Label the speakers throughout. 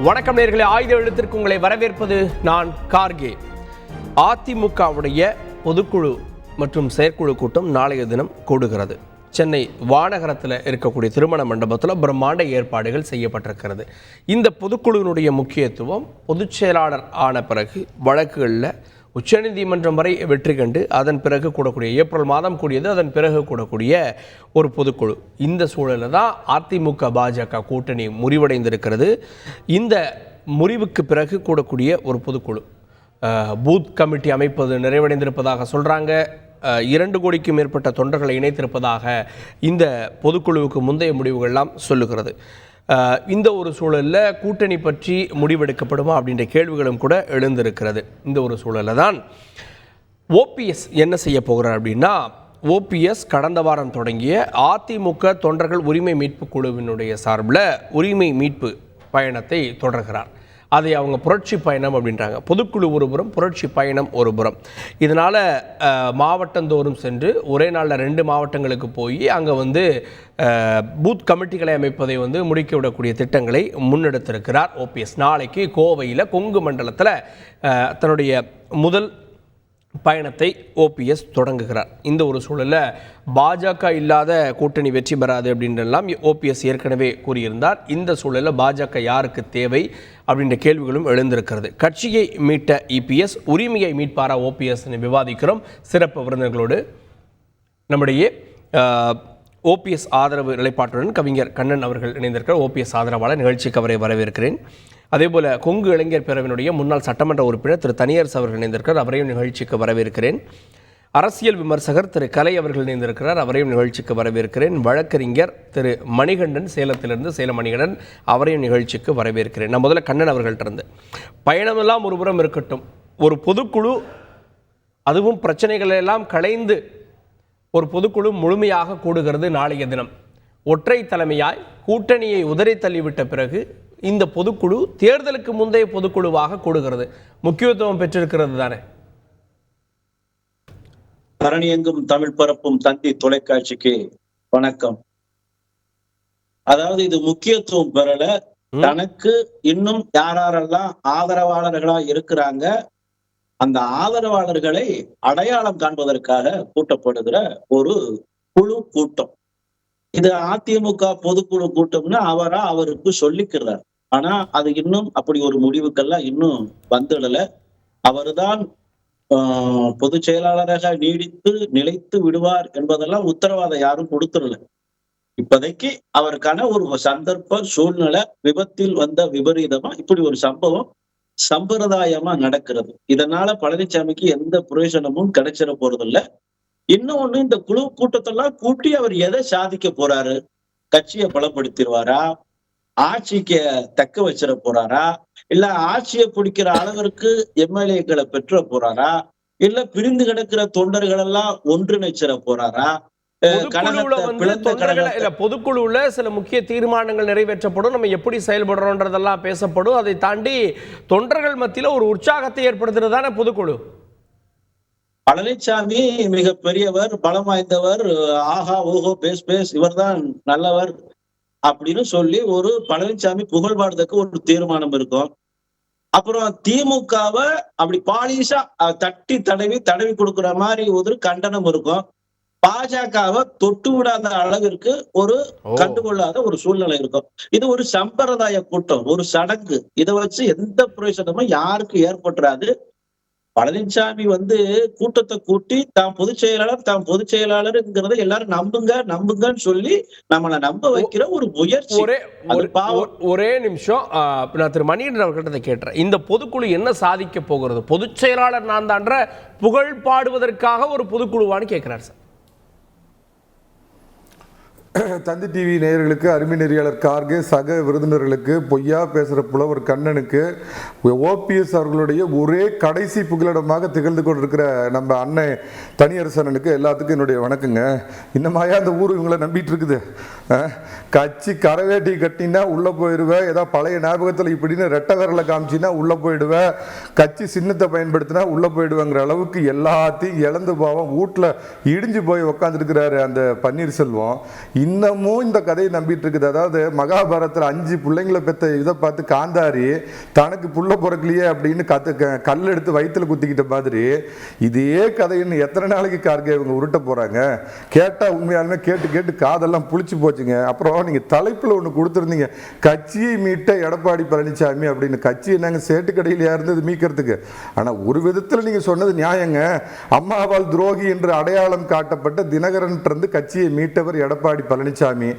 Speaker 1: வணக்கம் நேயர்களே, ஆயுத எழுத்திற்கு உங்களை வரவேற்பது நான் கார்கே. அதிமுகவுடைய பொதுக்குழு மற்றும் செயற்குழு கூட்டம் நாளைய தினம் கூடுகிறது. சென்னை வானகரத்தில் இருக்கக்கூடிய திருமண மண்டபத்தில் பிரம்மாண்ட ஏற்பாடுகள் செய்யப்பட்டிருக்கிறது. இந்த பொதுக்குழுவினுடைய முக்கியத்துவம் பொதுச் செயலாளர் ஆன பிறகு வழக்குகளில் உச்சநீதிமன்றம் வரை வெற்றி கண்டு அதன் பிறகு கூடக்கூடிய ஏப்ரல் மாதம் கூடியது, அதன் பிறகு கூடக்கூடிய ஒரு பொதுக்குழு. இந்த சூழலில் தான் அதிமுக பாஜக கூட்டணி முறிவடைந்திருக்கிறது. இந்த முறிவுக்கு பிறகு கூடக்கூடிய ஒரு பொதுக்குழு பூத் கமிட்டி அமைப்பது நிறைவடைந்திருப்பதாக சொல்கிறாங்க. 2 கோடிக்கும் மேற்பட்ட தொண்டர்களை இணைத்திருப்பதாக இந்த பொதுக்குழுவுக்கு முந்தைய முடிவுகள்லாம் சொல்லுகிறது. இந்த ஒரு சூழலில் கூட்டணி பற்றி முடிவெடுக்கப்படுமா அப்படின்ற கேள்விகளும் கூட எழுந்திருக்கிறது. இந்த ஒரு சூழலில் தான் ஓபிஎஸ் என்ன செய்ய போகிறார் அப்படின்னா, ஓபிஎஸ் கடந்த வாரம் தொடங்கிய அதிமுக தொண்டர்கள் உரிமை மீட்பு குழுவினுடைய சார்பில் உரிமை மீட்பு பயணத்தை தொடர்கிறார். அதை அவங்க புரட்சி பயணம் அப்படின்றாங்க. பொதுக்குழு ஒரு புறம், புரட்சி பயணம் ஒரு புறம். இதனால் மாவட்டந்தோறும் சென்று ஒரே நாளில் 2 மாவட்டங்களுக்கு போய் அங்கே பூத் கமிட்டிகளை அமைப்பதை முடுக்கி விடக்கூடிய திட்டங்களை முன்னெடுத்திருக்கிறார் ஓபிஎஸ். நாளைக்கு கோவையில் கொங்கு மண்டலத்தில் தன்னுடைய முதல் பயணத்தை ஓபிஎஸ் தொடங்குகிறார். இந்த ஒரு சூழலில் பாஜக இல்லாத கூட்டணி வெற்றி பெறாது அப்படின்றெல்லாம் ஓபிஎஸ் ஏற்கனவே கூறியிருந்தார். இந்த சூழலில் பாஜக யாருக்கு தேவை அப்படின்ற கேள்விகளும் எழுந்திருக்கிறது. கட்சியை மீட்ட இபிஎஸ் உரிமையை மீட்பாரா ஓபிஎஸ் விவாதிக்கிறோம் சிறப்பு விருந்தினர்களோடு. நம்முடைய ஓபிஎஸ் ஆதரவு நிலைப்பாட்டுடன் கவிஞர் கண்ணன் அவர்கள் இணைந்திருக்கிறார். ஓபிஎஸ் ஆதரவாளர், நிகழ்ச்சிக்கு அவரை வரவேற்கிறேன். அதேபோல் கொங்கு இளைஞர் பேரவையினுடைய முன்னாள் சட்டமன்ற உறுப்பினர் திரு தனியரசு அவர்கள் இணைந்திருக்கிறார், அவரையும் நிகழ்ச்சிக்கு வரவேற்கிறேன். அரசியல் விமர்சகர் திரு கலை அவர்கள் இணைந்திருக்கிறார், அவரையும் நிகழ்ச்சிக்கு வரவேற்கிறேன். வழக்கறிஞர் திரு மணிகண்டன், சேலத்திலிருந்து சேலம் மணிகண்டன், அவரையும் நிகழ்ச்சிக்கு வரவேற்கிறேன். நான் முதல்ல கண்ணன் அவர்கள்ட்ட இருந்து, பயணமெல்லாம் ஒரு புறம் இருக்கட்டும், ஒரு பொதுக்குழு அதுவும் பிரச்சனைகள் எல்லாம் களைந்து ஒரு பொதுக்குழு முழுமையாக கூடுகிறது நாளைய தினம். ஒற்றை தலைமையாய் கூட்டணியை உதறி தள்ளிவிட்ட பிறகு இந்த பொதுக்குழு தேர்தலுக்கு முந்தைய பொதுக்குழுவாக கூடுகிறது. முக்கியத்துவம் பெற்றிருக்கிறது தானே?
Speaker 2: தரணியெங்கும் தமிழ் பரப்பும் தந்தி தொலைக்காட்சிக்கு வணக்கம். அதாவது இது முக்கியத்துவம் பெறல, தனக்கு இன்னும் யாரெல்லாம் ஆதரவாளர்களா இருக்கிறாங்க, அந்த ஆதரவாளர்களை அடையாளம் காண்பதற்காக கூட்டப்படுகிற ஒரு குழு கூட்டம். இது அதிமுக பொதுக்குழு கூட்டம்னு அவருக்கு சொல்லிக்கிறார். ஆனா அது இன்னும் அப்படி ஒரு முடிவுக்கெல்லாம் இன்னும் வந்துடல. அவர்தான் பொதுச் செயலாளராக நீடித்து நிலைத்து விடுவார் என்பதெல்லாம் உத்தரவாதம் யாரும் கொடுத்துடல. இப்போதைக்கு அவருக்கான ஒரு சந்தர்ப்ப சூழ்நிலை, விபத்தில் வந்த விபரீதமா இப்படி ஒரு சம்பவம் சம்பிரதாயமா நடக்கிறது. இதனால பழனிசாமிக்கு எந்த பிரயோஜனமும் கிடைச்சிட போறதில்லை. இன்னொன்னு, இந்த குழு கூட்டத்தெல்லாம் கூட்டி அவர் எதை சாதிக்க போறாரு? கட்சியை பலப்படுத்திடுவாரா? ஆட்சிக்கு தக்க வச்சிட போறாரா? இல்ல ஆட்சியை பிடிக்கிற அளவிற்கு எம்எல்ஏக்களை பெற்ற போறாரா? இல்ல பிரிந்து கிடக்கிற தொண்டர்கள் எல்லாம் ஒன்றிணைச்சிட போறாரா?
Speaker 1: பொதுக்குழுல சில முக்கிய தீர்மானங்கள் நிறைவேற்றப்படும், நம்ம எப்படி செயல்படுறோம்ன்றதெல்லாம் பேசப்படும். அதை தாண்டி தொண்டர்கள் மத்தியில ஒரு உற்சாகத்தை ஏற்படுத்துறதுதானே பொதுக்குழு.
Speaker 2: பழனிசாமி மிக பெரியவர், பலம் வாய்ந்தவர், ஆஹா ஓஹோ பேஸ் இவர்தான் நல்லவர் அப்படின்னு சொல்லி ஒரு பழனிசாமி புகழ்பாடுறதுக்கு ஒரு தீர்மானம் இருக்கும். அப்புறம் திமுகவை அப்படி பாலிஷா தட்டி தடவி கொடுக்குற மாதிரி ஒரு கண்டனம் இருக்கும். பாஜகவை தொட்டு விடாத அளவிற்கு ஒரு கண்டுகொள்ளாத ஒரு சூழ்நிலை இருக்கும். இது ஒரு சம்பிரதாய கூட்டம், ஒரு சடங்கு. இதை வச்சு எந்த பிரயோஜனமும் யாருக்கு ஏற்பட்டுறாது. பழனிசாமி கூட்டத்தை கூட்டி தாம் பொதுச் செயலாளர்ங்கிறத எல்லாரும் நம்புங்கன்னு சொல்லி நம்மளை நம்ப வைக்கிற ஒரு முயற்சி.
Speaker 1: ஒரே நிமிஷம், நான் திரு மணிகண்டன் அவர்கிட்ட கேட்டேன், இந்த பொதுக்குழு என்ன சாதிக்க போகிறது? பொதுச் செயலாளர் நான் தான்ற புகழ் பாடுவதற்காக ஒரு பொதுக்குழுவான்னு கேட்கிறார் சார்.
Speaker 3: தந்தி டிவி நேயர்களுக்கு, அருமை நெறியாளர் கார்கே, சக விருந்தினர்களுக்கு, பொய்யா பேசுகிற புலவர் கண்ணனுக்கு, ஓபிஎஸ் அவர்களுடைய ஒரே கடைசி புகலிடமாக திகழ்ந்து கொண்டிருக்கிற நம்ம அண்ணன் தனியரசனுக்கு எல்லாத்துக்கும் என்னுடைய வணக்கங்க. இன்னமாயா அந்த ஊர் இவங்களை நம்பிட்டு இருக்குது. கட்சி கரவேட்டி கட்டினா உள்ள போயிடுவேன், ஏதோ பழைய ஞாபகத்தில் இப்படின்னு ரெட்டை விரலை காமிச்சின்னா உள்ள போயிடுவேன், கட்சி சின்னத்தை பயன்படுத்தினா உள்ள போயிடுவேங்கிற அளவுக்கு எல்லாத்தையும் இழந்து போவோம், வீட்டில் இடிஞ்சு போய் உக்காந்துருக்கிறாரு அந்த பன்னீர்செல்வம். இன்னமும் இந்த கதையை நம்பிட்டு இருக்குது. அதாவது மகாபாரதத்தில் 5 பிள்ளைங்களை பெற்ற இதை பார்த்து காந்தாரி தனக்கு புள்ள பிறக்கலையே அப்படின்னு கல் எடுத்து வயிற்றுல குத்திக்கிட்ட மாதிரி இதே கதைன்னு எத்தனை நாளைக்கு கார்கே இவங்க உருட்ட போறாங்க? கேட்டா உண்மையாலுமே கேட்டு கேட்டு காதெல்லாம் புளிச்சு போச்சுங்க. அப்புறம் நீங்க தலைப்புல ஒண்ணு கொடுத்திருந்தீங்க, கட்சியை மீட்ட எடப்பாடி பழனிசாமி அப்படின்னு. கட்சி என்னங்க சேட்டு கடையில இருந்தது மீட்கிறதுக்கு? ஆனா ஒரு விதத்துல நீங்க சொன்னது நியாயங்க. அம்மாவால் துரோகி என்று அடையாளம் காட்டப்பட்ட தினகரன் இருந்து கட்சியை மீட்டவர் எடப்பாடி பழனிசாமி.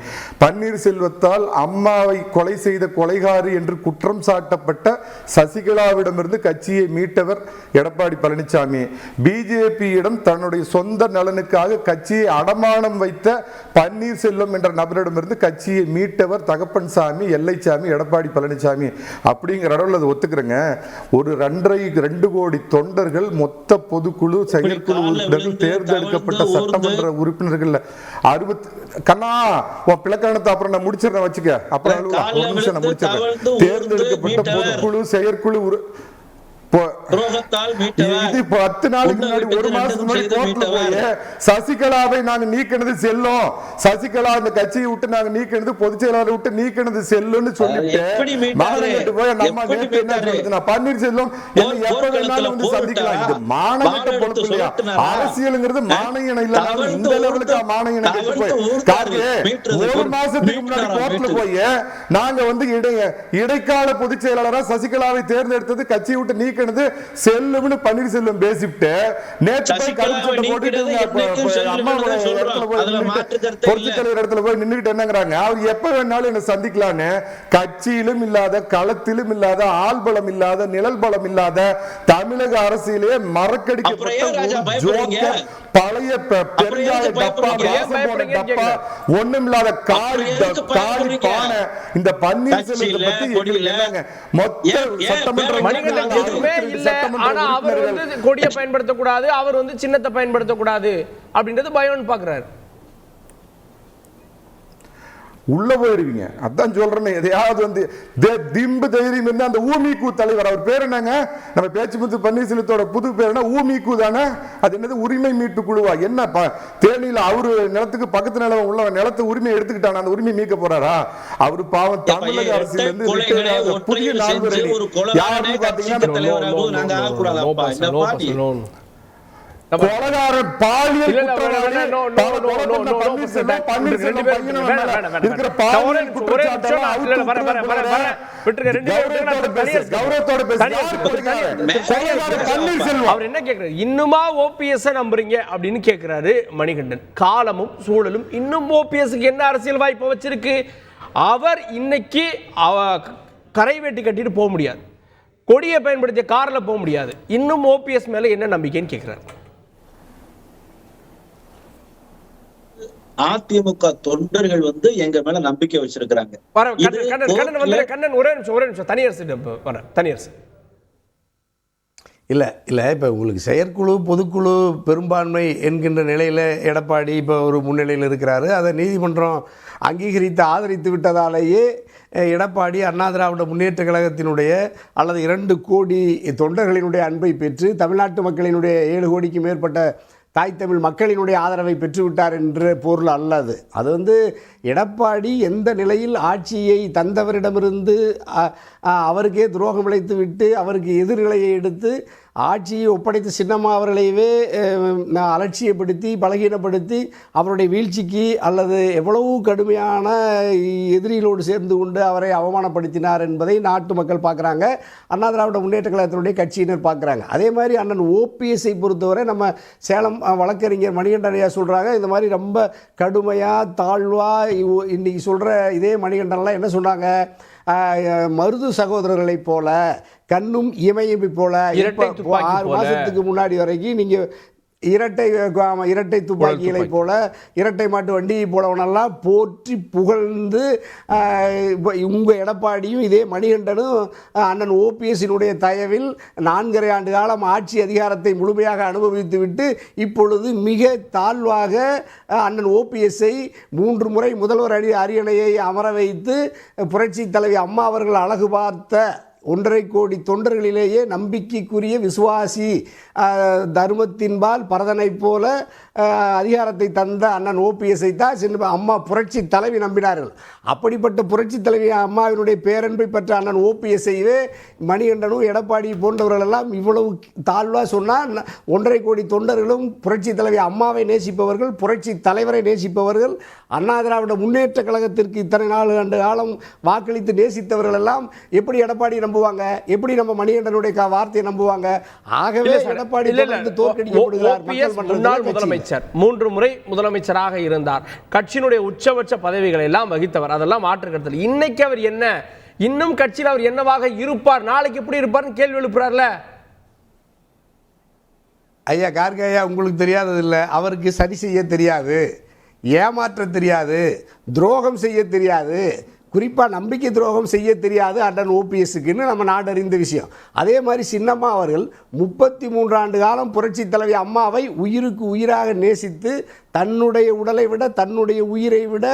Speaker 3: பன்னீர்செல்வத்தால் அம்மாவை கொலை செய்த கொலைகாரி என்று குற்றம் சாட்டப்பட்ட சசிகலாவிடமிருந்து கட்சியை மீட்டவர் எடப்பாடி பழனிசாமி. பிஜேபியிடம் தன்னுடைய சொந்த நலனுக்காக கட்சியை அடமானம் வைத்த பன்னீர்செல்வம் என்ற நபரிடமிருந்து கட்சியை மீட்டவர் தகப்பன்சாமி, எல்லைச்சாமி, எடப்பாடி பழனிசாமி அப்படிங்கிற அளவில் அதை ஒத்துக்கிறேங்க. ஒரு 2 கோடி தொண்டர்கள், மொத்த பொதுக்குழு, செயற்குழு உறுப்பினர்கள், தேர்ந்தெடுக்கப்பட்ட சட்டமன்ற உறுப்பினர்கள் 60 கண்ணா உன் பிளக்கானத்தை அப்புறம் நான் முடிச்சிடறேன் வச்சுக்க. அப்புறம் ஒரு நிமிஷம் நான் முடிச்சிடறேன். தேர்ந்தெடுக்கப்பட்ட பொதுக்குழு, செயற்குழு இது 10 நாளுக்கு முன்னாடி, 1 மாசத்துக்கு முன்னாடி கோர்ட்ல போய் சசிகலாவை நாங்க நீக்கினது செல்லும், சசிகலா அந்த கட்சியை விட்டு நாங்க நீக்கினது, பொதுச் செயலாளரை விட்டு நீக்கினது செல்லுன்னு சொல்லிட்டு மாநிலத்து போய் நம்ம நேற்று என்ன சொல்லுது, நான் பன்னீர்செல்வம் என்ன எப்ப வேணாலும் வந்து சந்திக்கலாம். இது மானகட்ட பொறுப்பு இல்லையா? அரசியலுங்கிறது மானயணம் இல்லைனாலும் இந்த லெவலுக்கு மானயணம் கெட்டு போய் கார்கே 1 மாசத்துக்கு முன்னாடி கோர்ட்ல போய் நாங்க வந்து இடைக்கால பொதுச் செயலாளரா சசிகலாவை தேர்ந்தெடுத்தது, கட்சியை விட்டு நீக்க செல்லும்னு பன்னீர்செல்வம் பேசிட்டு நேற்று போய் கருப்பு சட்டை போட்டுட்டு அம்மாவோட இடத்துல போய் நின்றுட்டு என்னங்கிறாங்க, அவர் எப்ப வேணாலும் என்ன சந்திக்கலான்னு. கட்சியிலும் இல்லாத, களத்திலும் இல்லாத, ஆள்பலம் இல்லாத, நிழல் பலம் இல்லாத தமிழக அரசியலே மறக்கடிக்கப்பட்ட பழைய பெருங்காய டப்பா, டப்பா, ஒண்ணுமில்லாத காலி பானை இந்த பன்னீர்செல்வத்தை பத்தி எங்களுக்கு என்னங்க மொத்த சட்டமன்ற
Speaker 1: இல்ல. ஆனா அவர் வந்து கொடியை பயன்படுத்தக்கூடாது, அவர் வந்து சின்னத்தை பயன்படுத்தக்கூடாது அப்படின்றது பயம்னு பாக்குறாரு.
Speaker 3: உள்ள போயிருவீங்க. அதான் சொல்றேன், எதையாவது வந்து திம்பு தைரியம் இருந்தா அந்த ஊமிக்கு தலைவர், அவர் பேர் என்னங்க, நம்ம பேச்சுமுத்து பன்னீர்செல்வத்தோட புது பேர் என்ன, ஊமிக்கு தானே. அது என்னது, உரிமை மீட்பு குழுவா? என்ன தேனியில அவரு நிலத்துக்கு பக்கத்து நிலம் உள்ள நிலத்தை உரிமை எடுத்துக்கிட்டான, அந்த உரிமை மீட்க போறாரா? அவரு பாவம் தமிழக அரசியல் இருந்து புதிய நால்வரை யாருன்னு பாத்தீங்கன்னா கொலகாரன், பாலியல்
Speaker 1: இன்னுமா ஓபிஎஸ் நம்புறீங்க அப்படின்னு கேட்கிறாரு மணிகண்டன். காலமும் சூழலும் இன்னும் ஓபிஎஸ்க்கு என்ன அரசியல் வாய்ப்பு வச்சிருக்கு? அவர் இன்னைக்கு கரை வெட்டி கட்டிட்டு போக முடியாது, கொடியை பயன்படுத்திய கார்ல போக முடியாது. இன்னும் ஓபிஎஸ் மேல என்ன நம்பிக்கைன்னு கேட்கிறாரு.
Speaker 2: அதிமுக தொண்டர்கள் வந்து எங்க மேல நம்பிக்கை வச்சிருக்கிறாங்க.
Speaker 4: இல்லை இப்போ உங்களுக்கு செயற்குழு, பொதுக்குழு பெரும்பான்மை என்கின்ற நிலையில் எடப்பாடி இப்போ ஒரு முன்னிலையில் இருக்கிறாரு. அதை நீதிமன்றம் அங்கீகரித்து ஆதரித்து விட்டதாலேயே எடப்பாடி அண்ணா திராவிட முன்னேற்ற கழகத்தினுடைய அல்லது 2 கோடி தொண்டர்களினுடைய அன்பை பெற்று தமிழ்நாட்டு மக்களினுடைய 7 கோடிக்கு மேற்பட்ட தாய் தமிழ் மக்களினுடைய ஆதரவை பெற்றுவிட்டார் என்ற பொருள் அல்லது. அது வந்து எடப்பாடி எந்த நிலையில் ஆட்சியை தந்தவரிடமிருந்து அவருக்கே துரோகம் இழைத்து விட்டு அவருக்கு எதிர்நிலையை எடுத்து ஆட்சியை ஒப்படைத்த சின்னம்மா அவர்களையவே அலட்சியப்படுத்தி பலகீனப்படுத்தி அவருடைய வீழ்ச்சிக்கு அல்லது எவ்வளவு கடுமையான எதிரிகளோடு சேர்ந்து கொண்டு அவரை அவமானப்படுத்தினார் என்பதை நாட்டு மக்கள் பார்க்குறாங்க, அண்ணா திராவிட முன்னேற்ற கழகத்தினுடைய கட்சியினர் பார்க்குறாங்க. அதே மாதிரி அண்ணன் ஓபிஎஸ்ஸை பொறுத்தவரை நம்ம சேலம் வழக்கறிஞர் மணிகண்டன் ஐயா சொல்கிறாங்க, இந்த மாதிரி ரொம்ப கடுமையாக தாழ்வாக இன்றைக்கி சொல்கிற இதே மணிகண்டன்லாம் என்ன சொன்னாங்க, மருது சகோதரர்களைப் போல கண்ணும் இமையமை போல 6 மாதத்துக்கு முன்னாடி வரைக்கும் நீங்கள் இரட்டை துப்பாக்கிகளை போல, இரட்டை மாட்டு வண்டியை போலவனெல்லாம் போற்றி புகழ்ந்து உங்கள் எடப்பாடியும் இதே மணிகண்டனும் அண்ணன் ஓபிஎஸ்ஸினுடைய தயவில் 4.5 ஆண்டு காலம் ஆட்சி அதிகாரத்தை முழுமையாக அனுபவித்துவிட்டு இப்பொழுது மிக தாழ்வாக அண்ணன் ஓபிஎஸ்ஸை 3 முறை முதல்வர் அரியணையை அமர வைத்து புரட்சி தலைவி அம்மா அவர்கள் அழகு பார்த்த 1.5 கோடி தொண்டர்களிலேயே நம்பிக்கைக்குரிய விசுவாசி, தர்மத்தின்பால் பரதனைப் போல அதிகாரத்தை தந்த அண்ணன் ஓபிஎஸ்ஸை தான் அம்மா புரட்சி தலைவி நம்பினார்கள். அப்படிப்பட்ட புரட்சி தலைவி அம்மாவினுடைய பேரன்பை பெற்ற அண்ணன் ஓபிஎஸ்ஸையே மணிகண்டனும் எடப்பாடி போன்றவர்கள் எல்லாம் இவ்வளவு தாழ்வாக சொன்னால் 1.5 கோடி தொண்டர்களும் புரட்சி தலைவி அம்மாவை நேசிப்பவர்கள், புரட்சி தலைவரை நேசிப்பவர்கள், அண்ணா திராவிட முன்னேற்ற கழகத்திற்கு இத்தனை ஆண்டு காலம் வாக்களித்து நேசித்தவர்கள் எல்லாம் எப்படி எடப்பாடி நம்புவாங்க? எப்படி நம்ம மணிகண்டனுடைய வார்த்தையை நம்புவாங்க? ஆகவே எடப்பாடி தோற்கடிக்கப்படுகிறார்.
Speaker 1: முன்னாள் முதலமைச்சர் 3 முறை முதலமைச்சராக இருந்தார், கட்சியினுடைய உச்சபட்ச பதவிகளை எல்லாம் வகித்தவர், அதெல்லாம் மாற்றுக்கிறது. இன்னைக்கு அவர் என்ன, இன்னும் கட்சியில் அவர் என்னவாக இருப்பார், நாளைக்கு எப்படி இருப்பார்னு கேள்வி எழுப்புறார்ல.
Speaker 4: ஐயா கார்கே ஐயா, உங்களுக்கு தெரியாதது இல்லை, அவருக்கு சரி செய்ய தெரியாது, ஏமாற்ற தெரியாது, துரோகம் செய்ய தெரியாது, குறிப்பாக நம்பிக்கை துரோகம் செய்ய தெரியாது அண்ணன் ஓபிஎஸ்ஸுக்குன்னு நம்ம நாடறிந்த விஷயம். அதே மாதிரி சின்னம்மா அவர்கள் 33 ஆண்டு காலம் புரட்சி தலைவி அம்மாவை உயிருக்கு உயிராக நேசித்து தன்னுடைய உடலை விட தன்னுடைய உயிரை விட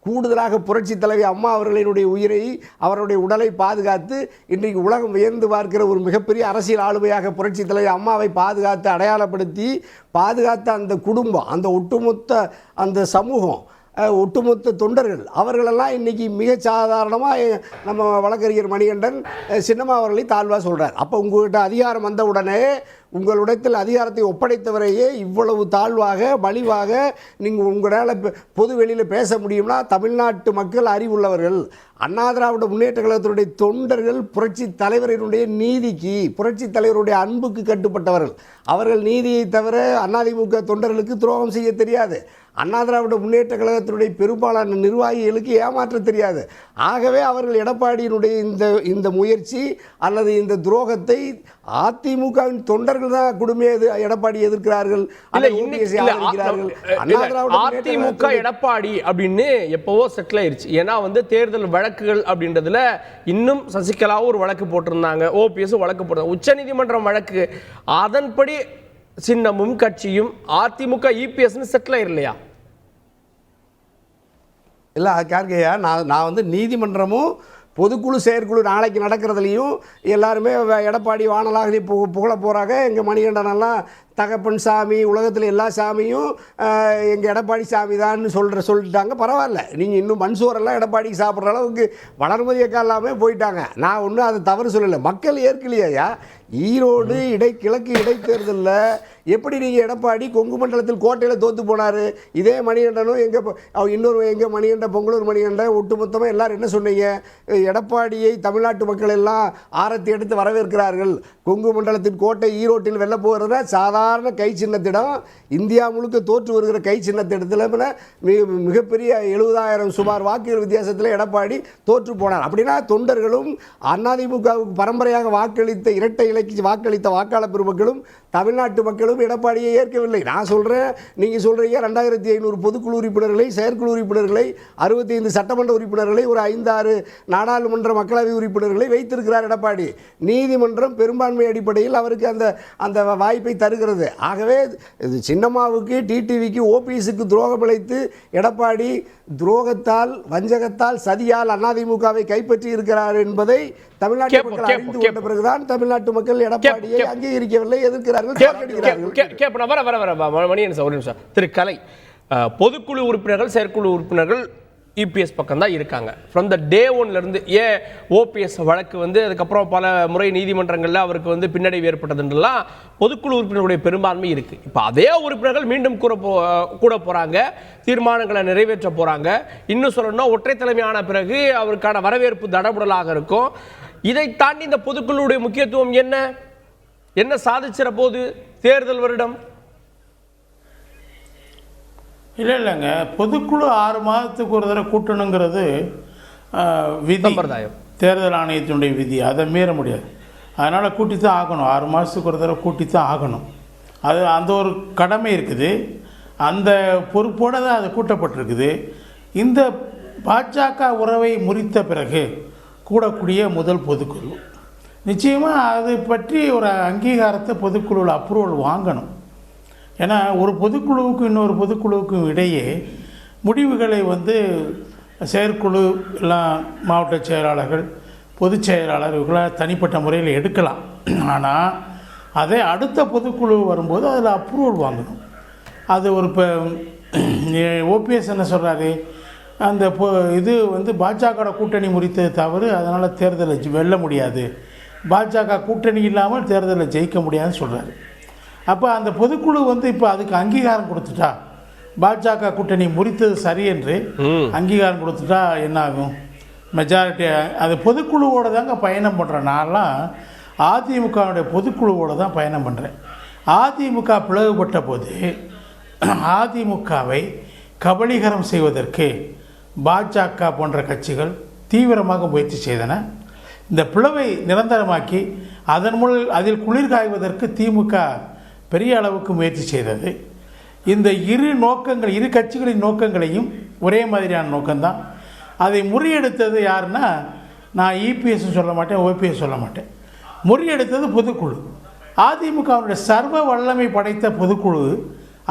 Speaker 4: கூடுதலாக புரட்சி தலைவி அம்மா அவர்களினுடைய உயிரை, அவருடைய உடலை பாதுகாத்து இன்றைக்கு உலகம் வியந்து பார்க்கிற ஒரு மிகப்பெரிய அரசியல் ஆளுமையாக புரட்சி தலைவி அம்மாவை பாதுகாத்து அடையாளப்படுத்தி பாதுகாத்த அந்த குடும்பம், அந்த ஒட்டுமொத்த அந்த சமூகம், ஒட்டுமொத்த தொண்டர்கள் அவர்களெல்லாம் இன்றைக்கி மிக சாதாரணமாக நம்ம வழக்கறிஞர் மணிகண்டன் சின்னம்மா அவர்களை தாழ்வாக சொல்கிறார். அப்போ உங்கள்கிட்ட அதிகாரம் வந்த உடனே உங்களிடத்தில் அதிகாரத்தை ஒப்படைத்தவரையே இவ்வளவு தாழ்வாக மலிவாக நீங்கள் உங்களால் பொது வெளியில் பேச முடியும்னா தமிழ்நாட்டு மக்கள் அறிவுள்ளவர்கள், அண்ணா திராவிட முன்னேற்ற கழகத்தினுடைய தொண்டர்கள் புரட்சி தலைவரினுடைய நீதிக்கு, புரட்சி தலைவருடைய அன்புக்கு கட்டுப்பட்டவர்கள். அவர்கள் நீதியை தவிர அதிமுக தொண்டர்களுக்கு துரோகம் செய்ய தெரியாது, அண்ணா திராவிட முன்னேற்ற கழகத்தினுடைய பெரும்பாலான நிர்வாகிகளுக்கு ஏமாற்ற தெரியாது. ஆகவே அவர்கள் எடப்பாடியினுடைய இந்த முயற்சி அல்லது இந்த துரோகத்தை அதிமுகவின் தொண்டர்கள் தான் குடும்பம் எடப்பாடி எதிர்க்கிறார்கள்.
Speaker 1: அதிமுக எடப்பாடி அப்படின்னு எப்பவோ செட்டில் ஆயிருச்சு. ஏன்னா தேர்தல் வழக்குகள் அப்படின்றதுல இன்னும் சசிகலாவும் ஒரு வழக்கு போட்டிருந்தாங்க, ஓபிஎஸ் வழக்கு போட்டிருந்தாங்க, உச்சநீதிமன்றம் வழக்கு. அதன்படி சின்னமும் கட்சியும் அதிமுக இபிஎஸ்னு செட்டில் ஆயிரலையா?
Speaker 4: இல்லை கார்கேயா, நான் நீதிமன்றமும் பொதுக்குழு செயற்குழு நாளைக்கு நடக்கிறதுலையும் எல்லாருமே எடப்பாடி வானலாக புகழ போகிறாங்க. எங்கள் மணிகண்டனெல்லாம் தகப்பன் சாமி, உலகத்தில் எல்லா சாமியும் எங்கள் எடப்பாடி சாமி தான் சொல்லிட்டாங்க. பரவாயில்ல, நீங்கள் இன்னும் மன்சூரெல்லாம் எடப்பாடிக்கு சாப்பிட்ற அளவுக்கு வளர்மதி அக்கா எல்லாமே போயிட்டாங்க. நான் ஒன்றும் அதை தவறு சொல்லலை, மக்கள் ஏற்கலையா. ஈரோடு கிழக்கு இடைத்தேர்தலில் எப்படி நீங்கள் எடப்பாடி கொங்கு மண்டலத்தில் கோட்டையில் தோற்று போனார், இதே மணிகண்டனும் எங்கள் மணிகண்டன் பொங்கலூர் மணிகண்டன் ஒட்டுமொத்தமாக எல்லோரும் என்ன சொன்னீங்க? எடப்பாடியை தமிழ்நாட்டு மக்கள் எல்லாம் ஆரத்தி எடுத்து வரவேற்கிறார்கள், கொங்கு மண்டலத்தின் கோட்டை ஈரோட்டில் வெல்ல போகிறத சாதாரண கை சின்னத்திடம், இந்தியா முழுக்க தோற்று வருகிற கை சின்னத்திடத்தில் மிகப்பெரிய 70,000 சுமார் வாக்குகள் வித்தியாசத்தில் எடப்பாடி தோற்று போனார். அப்படின்னா தொண்டர்களும் அதிமுகவுக்கு பரம்பரையாக வாக்களித்த இரட்டை இலக்கி வாக்களித்த வாக்காளர் பெருமக்களும் தமிழ்நாட்டு மக்களும் எடப்பாடியை ஏற்கவில்லை. நான் சொல்கிறேன், நீங்கள் சொல்கிறீங்க 2500 பொதுக்குழு உறுப்பினர்களை, செயற்குழு உறுப்பினர்களை, 65 சட்டமன்ற உறுப்பினர்களை, ஒரு 5-6 நாடாளுமன்ற மக்களவை உறுப்பினர்களை வைத்திருக்கிறார் எடப்பாடி. நீதிமன்றம் பெரும்பான்மை அடிப்படையில் அவருக்கு அந்த வாய்ப்பை தருகிறது. ஆகவே சின்னம்மாவுக்கு, டிடிவிக்கு, ஓபிஎஸ்க்கு துரோகம் இழைத்து எடப்பாடி துரோகத்தால், வஞ்சகத்தால், சதியால் அதிமுகவை கைப்பற்றி இருக்கிறார் என்பதை தமிழ்நாட்டு மக்கள் அறிந்து கொண்ட பிறகுதான் தமிழ்நாட்டு மக்கள் எடப்பாடியை அங்கீகரிக்கவில்லை, எதிர்க்கிறார்கள்.
Speaker 1: திரு கலை, பொதுக்குழு உறுப்பினர்கள், செயற்குழு உறுப்பினர்கள் இபிஎஸ் பக்கம் தான் இருக்காங்க ஃப்ரம் த டே ஒன்லேருந்து. ஏன் ஓபிஎஸ் வழக்கு அதுக்கப்புறம் பல முறை நீதிமன்றங்களில் அவருக்கு பின்னடைவு ஏற்பட்டதுன்றலாம் பொதுக்குழு உறுப்பினர்களுடைய பெரும்பான்மை இருக்குது. இப்போ அதே உறுப்பினர்கள் மீண்டும் கூட போகிறாங்க, தீர்மானங்களை நிறைவேற்ற போகிறாங்க. இன்னும் சொல்லணும்னா ஒற்றை தலைமையான பிறகு அவருக்கான வரவேற்பு தடபுடலாக இருக்கும். இதை தாண்டி இந்த பொதுக்குழுடைய முக்கியத்துவம் என்ன சாதிச்சிட போது தேர்தல் வருடம்?
Speaker 5: இல்லைங்க, பொதுக்குழு 6 மாதத்துக்கு ஒரு தடவை கூட்டணுங்கிறது விதி, தேர்தல் ஆணையத்தினுடைய விதி, அதை மீற முடியாது. அதனால் கூட்டித்தான் ஆகணும், 6 மாதத்துக்கு ஒரு தடவை கூட்டித்தான் ஆகணும். அது அந்த ஒரு கடமை இருக்குது, அந்த பொறுப்போடு தான் அது கூட்டப்பட்டிருக்குது. இந்த பாஜக உறவை முறித்த பிறகு கூடக்கூடிய முதல் பொதுக்குழு. நிச்சயமாக அது பற்றி ஒரு அங்கீகாரத்தை பொதுக்குழுவில் அப்ரூவல் வாங்கணும். ஏன்னா ஒரு பொதுக்குழுவுக்கும் இன்னொரு பொதுக்குழுவுக்கும் இடையே முடிவுகளை செயற்குழு எல்லாம் மாவட்ட செயலாளர்கள், பொதுச் செயலாளர் இவர்களால் தனிப்பட்ட முறையில் எடுக்கலாம். ஆனால் அதே அடுத்த பொதுக்குழு வரும்போது அதில் அப்ரூவல் வாங்கணும். அது ஒரு இப்போ ஓபிஎஸ் என்ன சொல்கிறாரு, அந்த இது பாஜக கூட்டணி முறித்தது தவறு, அதனால் தேர்தலை வெல்ல முடியாது, பாஜக கூட்டணி இல்லாமல் தேர்தலை ஜெயிக்க முடியாதுன்னு சொல்கிறாரு. அப்போ அந்த பொதுக்குழு இப்போ அதுக்கு அங்கீகாரம் கொடுத்துட்டா, பாஜக கூட்டணி முறித்தது சரி என்று அங்கீகாரம் கொடுத்துட்டா என்ன ஆகும்? மெஜாரிட்டி அது பொதுக்குழுவோடு தாங்க பயணம் பண்ணுறேன். நான்லாம் அதிமுகவுடைய பொதுக்குழுவோடு தான் பயணம் பண்ணுறேன். அதிமுக பிளவுபட்ட போது அதிமுகவை கபலீகரம் செய்வதற்கு பாஜக போன்ற கட்சிகள் தீவிரமாக முயற்சி செய்தன. இந்த பிளவை நிரந்தரமாக்கி அதன் மூலம் அதில் குளிர் காய்வதற்கு திமுக பெரிய அளவுக்கு முயற்சி செய்தது. இந்த இரு கட்சிகளின் நோக்கங்களையும் ஒரே மாதிரியான நோக்கம்தான். அதை முறியெடுத்தது யாருன்னா, நான் இபிஎஸ் சொல்ல மாட்டேன், ஓபிஎஸ் சொல்ல மாட்டேன், முறியெடுத்தது பொதுக்குழு. அதிமுகவுடைய சர்வ வல்லமை படைத்த பொதுக்குழு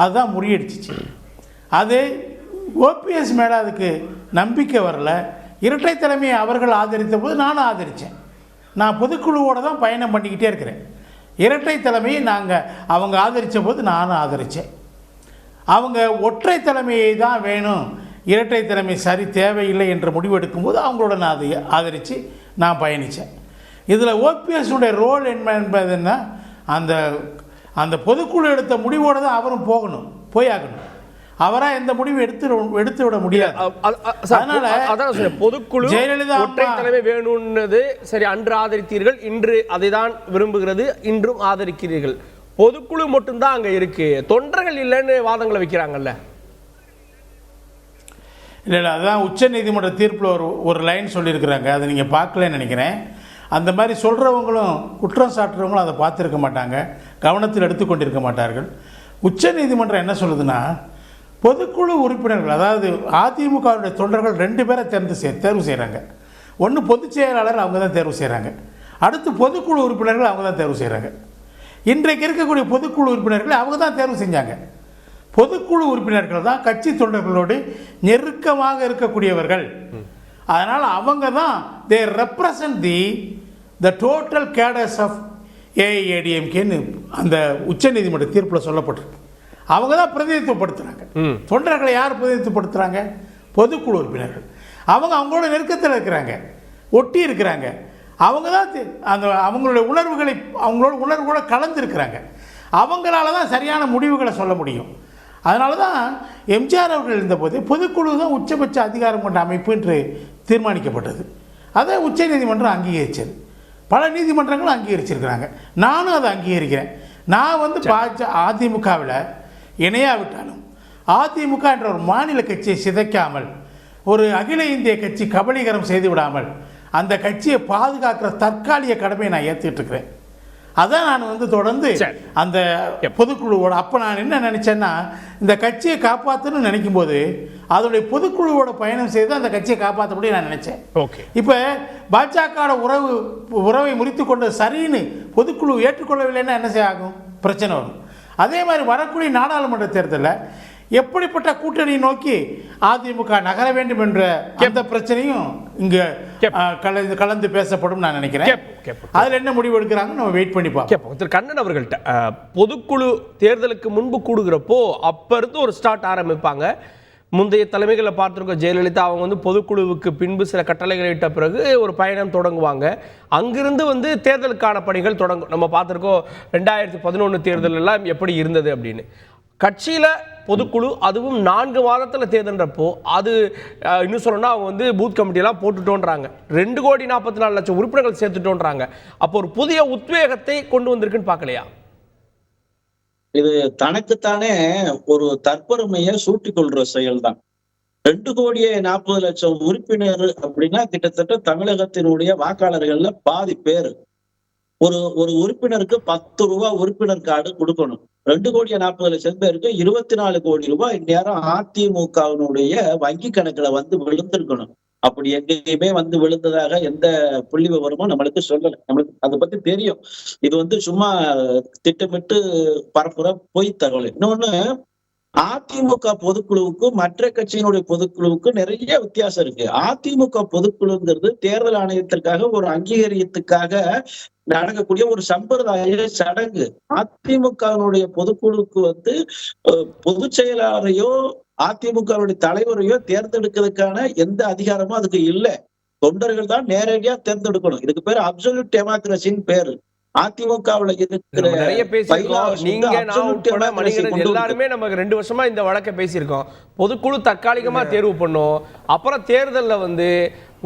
Speaker 5: அதுதான் முறியடிச்சிச்சு. அது ஓபிஎஸ் மேலே அதுக்கு நம்பிக்கை வரல. இரட்டை தலைமையை அவர்கள் ஆதரித்த போது நானும் ஆதரித்தேன். நான் பொதுக்குழுவோடு தான் பயணம் பண்ணிக்கிட்டே இருக்கிறேன். இரட்டை தலைமையை அவங்க ஆதரித்த போது நானும் ஆதரித்தேன். அவங்க ஒற்றை தலைமையை தான் வேணும், இரட்டை தலைமை சரி தேவையில்லை என்ற முடிவெடுக்கும்போது அவங்களோட நான் அதை ஆதரித்து நான் பயணித்தேன். இதில் ஓபிஎஸ்னுடைய ரோல் என்பதுன்னா, அந்த பொதுக்குழு எடுத்த முடிவோடு தான் அவரும் போயாகணும். அவராக எந்த முடிவு எடுத்து விட முடியாது.
Speaker 1: அதனால பொதுக்குழு ஜெயலலிதா ஒற்றை தலைமை வேணும்னது சரி, அன்று ஆதரித்தீர்கள், இன்று அதை தான் விரும்புகிறது, இன்றும் ஆதரிக்கிறீர்கள். பொதுக்குழு மட்டும்தான் அங்க இருக்கு, தொண்டர்கள் இல்லைன்னு வாதங்களை வைக்கிறாங்கல்ல.
Speaker 5: இல்லை, அதுதான் உச்ச நீதிமன்ற தீர்ப்பில் ஒரு லைன் சொல்லியிருக்கிறாங்க, அதை நீங்கள் பார்க்கலன்னு நினைக்கிறேன். அந்த மாதிரி சொல்கிறவங்களும் குற்றம் சாட்டுறவங்களும் அதை பார்த்துருக்க மாட்டாங்க, கவனத்தில் எடுத்துக்கொண்டிருக்க மாட்டார்கள். உச்ச நீதிமன்றம் என்ன சொல்லுதுன்னா, பொதுக்குழு உறுப்பினர்கள், அதாவது அதிமுகவுடைய தொண்டர்கள் 2 பேரை தேர்வு செய்கிறாங்க. ஒன்று பொதுச் செயலாளர், அவங்க தான் தேர்வு செய்கிறாங்க. அடுத்து பொதுக்குழு உறுப்பினர்கள், அவங்க தான் தேர்வு செய்கிறாங்க. இன்றைக்கு இருக்கக்கூடிய பொதுக்குழு உறுப்பினர்கள் அவங்க தான் தேர்வு செஞ்சாங்க. பொதுக்குழு உறுப்பினர்கள் தான் கட்சி தொண்டர்களோடு நெருக்கமாக இருக்கக்கூடியவர்கள். அதனால் அவங்க தான் they represent the total cadres of ஏஐஏடிஎம்கேன்னு அந்த உச்சநீதிமன்ற தீர்ப்பில் சொல்லப்பட்டிருக்கு. அவங்க தான் பிரதிநிதித்துவப்படுத்துகிறாங்க. தொண்டர்களை யார் பிரதிநிதித்துவப்படுத்துகிறாங்க? பொதுக்குழு உறுப்பினர்கள். அவங்களோட நெருக்கத்தில் இருக்கிறாங்க, ஒட்டி இருக்கிறாங்க. அவங்க தான் அவங்களுடைய அவங்களோட உணர்வுகளை கலந்துருக்கிறாங்க. அவங்களால தான் சரியான முடிவுகளை சொல்ல முடியும். அதனால தான் எம்ஜிஆர் அவர்கள் இருந்தபோது பொதுக்குழு தான் உச்சபட்ச அதிகாரம் கொண்ட அமைப்பு என்று தீர்மானிக்கப்பட்டது. அதை உச்ச நீதிமன்றம் அங்கீகரித்தது, பல நீதிமன்றங்களும் அங்கீகரிச்சிருக்கிறாங்க. நானும் அதை அங்கீகரிக்கிறேன். நான் அதிமுகவில் இணையாவிட்டாலும் அதிமுக என்ற ஒரு மாநில கட்சியை சிதைக்காமல், ஒரு அகில இந்திய கட்சி கபலீகரம் செய்து விடாமல் அந்த கட்சியை பாதுகாக்கிற தற்காலிக கடமையை நான் ஏற்றுக்கிட்டு இருக்கிறேன். அதான் நான் தொடர்ந்து அந்த பொதுக்குழுவோட அப்போ நான் என்ன நினச்சேன்னா, இந்த கட்சியை காப்பாற்றணும்னு நினைக்கும் போது அதனுடைய பொதுக்குழுவோட பயணம் செய்து அந்த கட்சியை காப்பாற்ற முடியும் நான் நினச்சேன். இப்போ பாஜக உறவை முறித்து கொண்டது சரின்னு பொதுக்குழு ஏற்றுக்கொள்ளவில்லைன்னா என்ன ஆகும்? பிரச்சனை வரும். அதே மாதிரி வரக்கூடிய நாடாளுமன்ற தேர்தலில் எப்படிப்பட்ட கூட்டணி நோக்கி அதிமுக நகர வேண்டும் என்ற அந்த பிரச்சனையும் இங்கே கலந்து பேசப்படும் நான் நினைக்கிறேன். அதில் என்ன முடிவு எடுக்கிறாங்க நம்ம வெயிட் பண்ணி பார்ப்போம்.
Speaker 1: திரு கண்ணன் அவர்கள்ட்ட பொதுக்குழு தேர்தலுக்கு முன்பு கூடுகிறப்போ அப்போ இருந்து ஒரு ஸ்டார்ட் ஆரம்பிப்பாங்க. முந்தைய தலைமைகளை பார்த்துருக்கோம், ஜெயலலிதா அவங்க பொதுக்குழுவுக்கு பின்பு சில கட்டளைகளை இட்ட பிறகு ஒரு பயணம் தொடங்குவாங்க. அங்கிருந்து தேர்தலுக்கான பணிகள் தொடங்கும். நம்ம பார்த்துருக்கோம் 2011 தேர்தல் எல்லாம் எப்படி இருந்தது அப்படின்னு. கட்சியில் பொதுக்குழு, அதுவும் 4 மாதத்தில் தேர்தல்ன்றப்போ அது இன்னும் சொல்லணும்னா அவங்க பூத் கமிட்டியெல்லாம் போட்டுட்டோன்றாங்க, 2,44,00,000 உறுப்பினர்கள் சேர்த்துட்டோன்றாங்க. அப்போ ஒரு புதிய உத்வேகத்தை கொண்டு வந்திருக்குன்னு பார்க்கலையா?
Speaker 2: இது தனக்குத்தானே ஒரு தற்பெருமையை சூட்டிக் கொள்ற செயல் தான். 2,40,00,000 உறுப்பினர் அப்படின்னா கிட்டத்தட்ட தமிழகத்தினுடைய வாக்காளர்கள்ல பாதி பேர். ஒரு உறுப்பினருக்கு 10 ரூபாய் உறுப்பினர் கார்டு கொடுக்கணும். 2,40,00,000 பேருக்கு 24 கோடி ரூபாய் இந்நேரம் அதிமுகவினுடைய வங்கி கணக்குல வந்து விழுந்திருக்கணும். அப்படி எங்கேயுமே வந்து விழுந்ததாக எந்த புள்ளி விவரமும் நம்மளுக்கு சொல்லல. நம்மளுக்கு அதை பத்தி தெரியும். இது வந்து சும்மா திட்டமிட்டு பரப்புற பொய் தகவல். இன்னொன்னு, அதிமுக பொதுக்குழுவுக்கும் மற்ற கட்சியினுடைய பொதுக்குழுவுக்கும் நிறைய வித்தியாசம் இருக்கு. அதிமுக பொதுக்குழுங்கிறது தேர்தல் ஆணையத்திற்காக ஒரு அங்கீகாரத்துக்காக நடக்கக்கூடிய ஒரு சம்பிரதாய சடங்கு. அதிமுகவினுடைய பொதுக்குழுக்கு வந்து பொதுச் செயலாளரையோ அதிமுகவுடைய தலைவரையோ தேர்ந்தெடுக்கிறதுக்கான எந்த அதிகாரமும் அதுக்கு இல்லை. தொண்டர்கள் தான் நேரடியா தேர்ந்தெடுக்கணும். இதுக்கு பேர் அப்சல்யூட் டெமோக்ரஸின்னு பேரு. அதிமுகவுல இருக்கிற
Speaker 1: நிறைய பேசியிருக்கோம். நீங்க நான் உட்பட மணிகண்டன் எல்லாருமே நமக்கு 2 வருஷமா இந்த வழக்கை பேசியிருக்கோம். பொதுக்குழு தற்காலிகமா தேர்வு பண்ணும், அப்புறம் தேர்தல்ல வந்து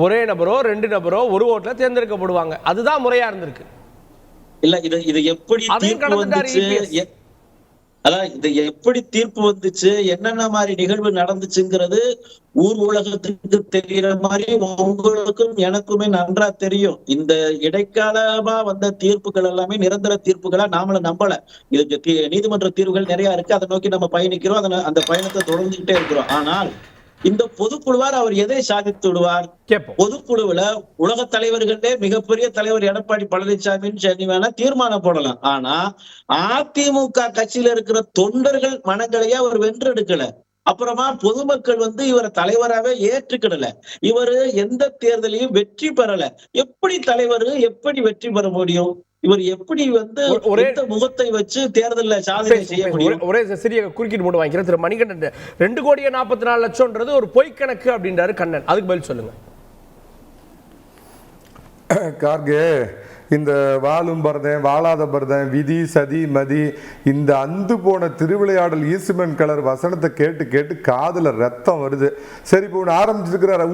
Speaker 1: ஒரே நபரோ 2 நபரோ ஒரு ஓட்டுல தேர்ந்தெடுக்கப்படுவாங்க. அதுதான் முறையா இருந்திருக்கு.
Speaker 2: இல்ல இது எப்படி தீர்ப்பு வந்துச்சு, அதான் இது எப்படி தீர்ப்பு வந்துச்சு, என்னென்ன மாதிரி நிகழ்வு நடந்துச்சுங்கிறது ஊர் உலகத்துக்கு தெரியற மாதிரி உங்களுக்கும் எனக்குமே நன்றா தெரியும். இந்த இடைக்காலமா வந்த தீர்ப்புகள் எல்லாமே நிரந்தர தீர்ப்புகளா நாமள நம்பல. இதுக்கு நீதிமன்ற தீர்வுகள் நிறைய இருக்கு. அதை நோக்கி நம்ம பயணிக்கிறோம். அந்த பயணத்தை தொடர்ந்துகிட்டே இருக்கிறோம். ஆனால் இந்த பொதுக்குழுவார் அவர் எதை சாதித்து விடுவார்? பொதுக்குழுவுல உலக தலைவர்களே மிகப்பெரிய தலைவர் எடப்பாடி பழனிசாமின்னு சொல்லி வேணா தீர்மானம் போடலாம். ஆனா அதிமுக கட்சியில இருக்கிற தொண்டர்கள் மனங்களையே அவர் வென்றெடுக்கல. அப்புறமா பொதுமக்கள் வந்து இவரை தலைவராகவே ஏற்றுக்கிடல. இவரு எந்த தேர்தலையும் வெற்றி பெறல. எப்படி தலைவர் எப்படி வெற்றி பெற முடியும்? இவர் எப்படி வந்து ஒரே முகத்தை வச்சு தேர்தலில் சாதனை செய்ய முடியும்?
Speaker 1: ஒரே சிறிய குறுக்கீடு மூடு வாங்கிக்கிறேன். திரு மணிகண்டன், 2,44,00,000 ஒரு பொய் கணக்கு அப்படின்றாரு கண்ணன். அதுக்கு பதில் சொல்லுங்க.
Speaker 3: கார்கே, இந்த வாழும் பரதன் வாழாத பரதன் விதி சதி மதி இந்த அந்து போன திருவிளையாடல் ஈசுமன் கலர் வசனத்தை கேட்டு கேட்டு காதுல ரத்தம் வருது. சரி, இப்போ ஆரம்பிச்சிருக்கிறார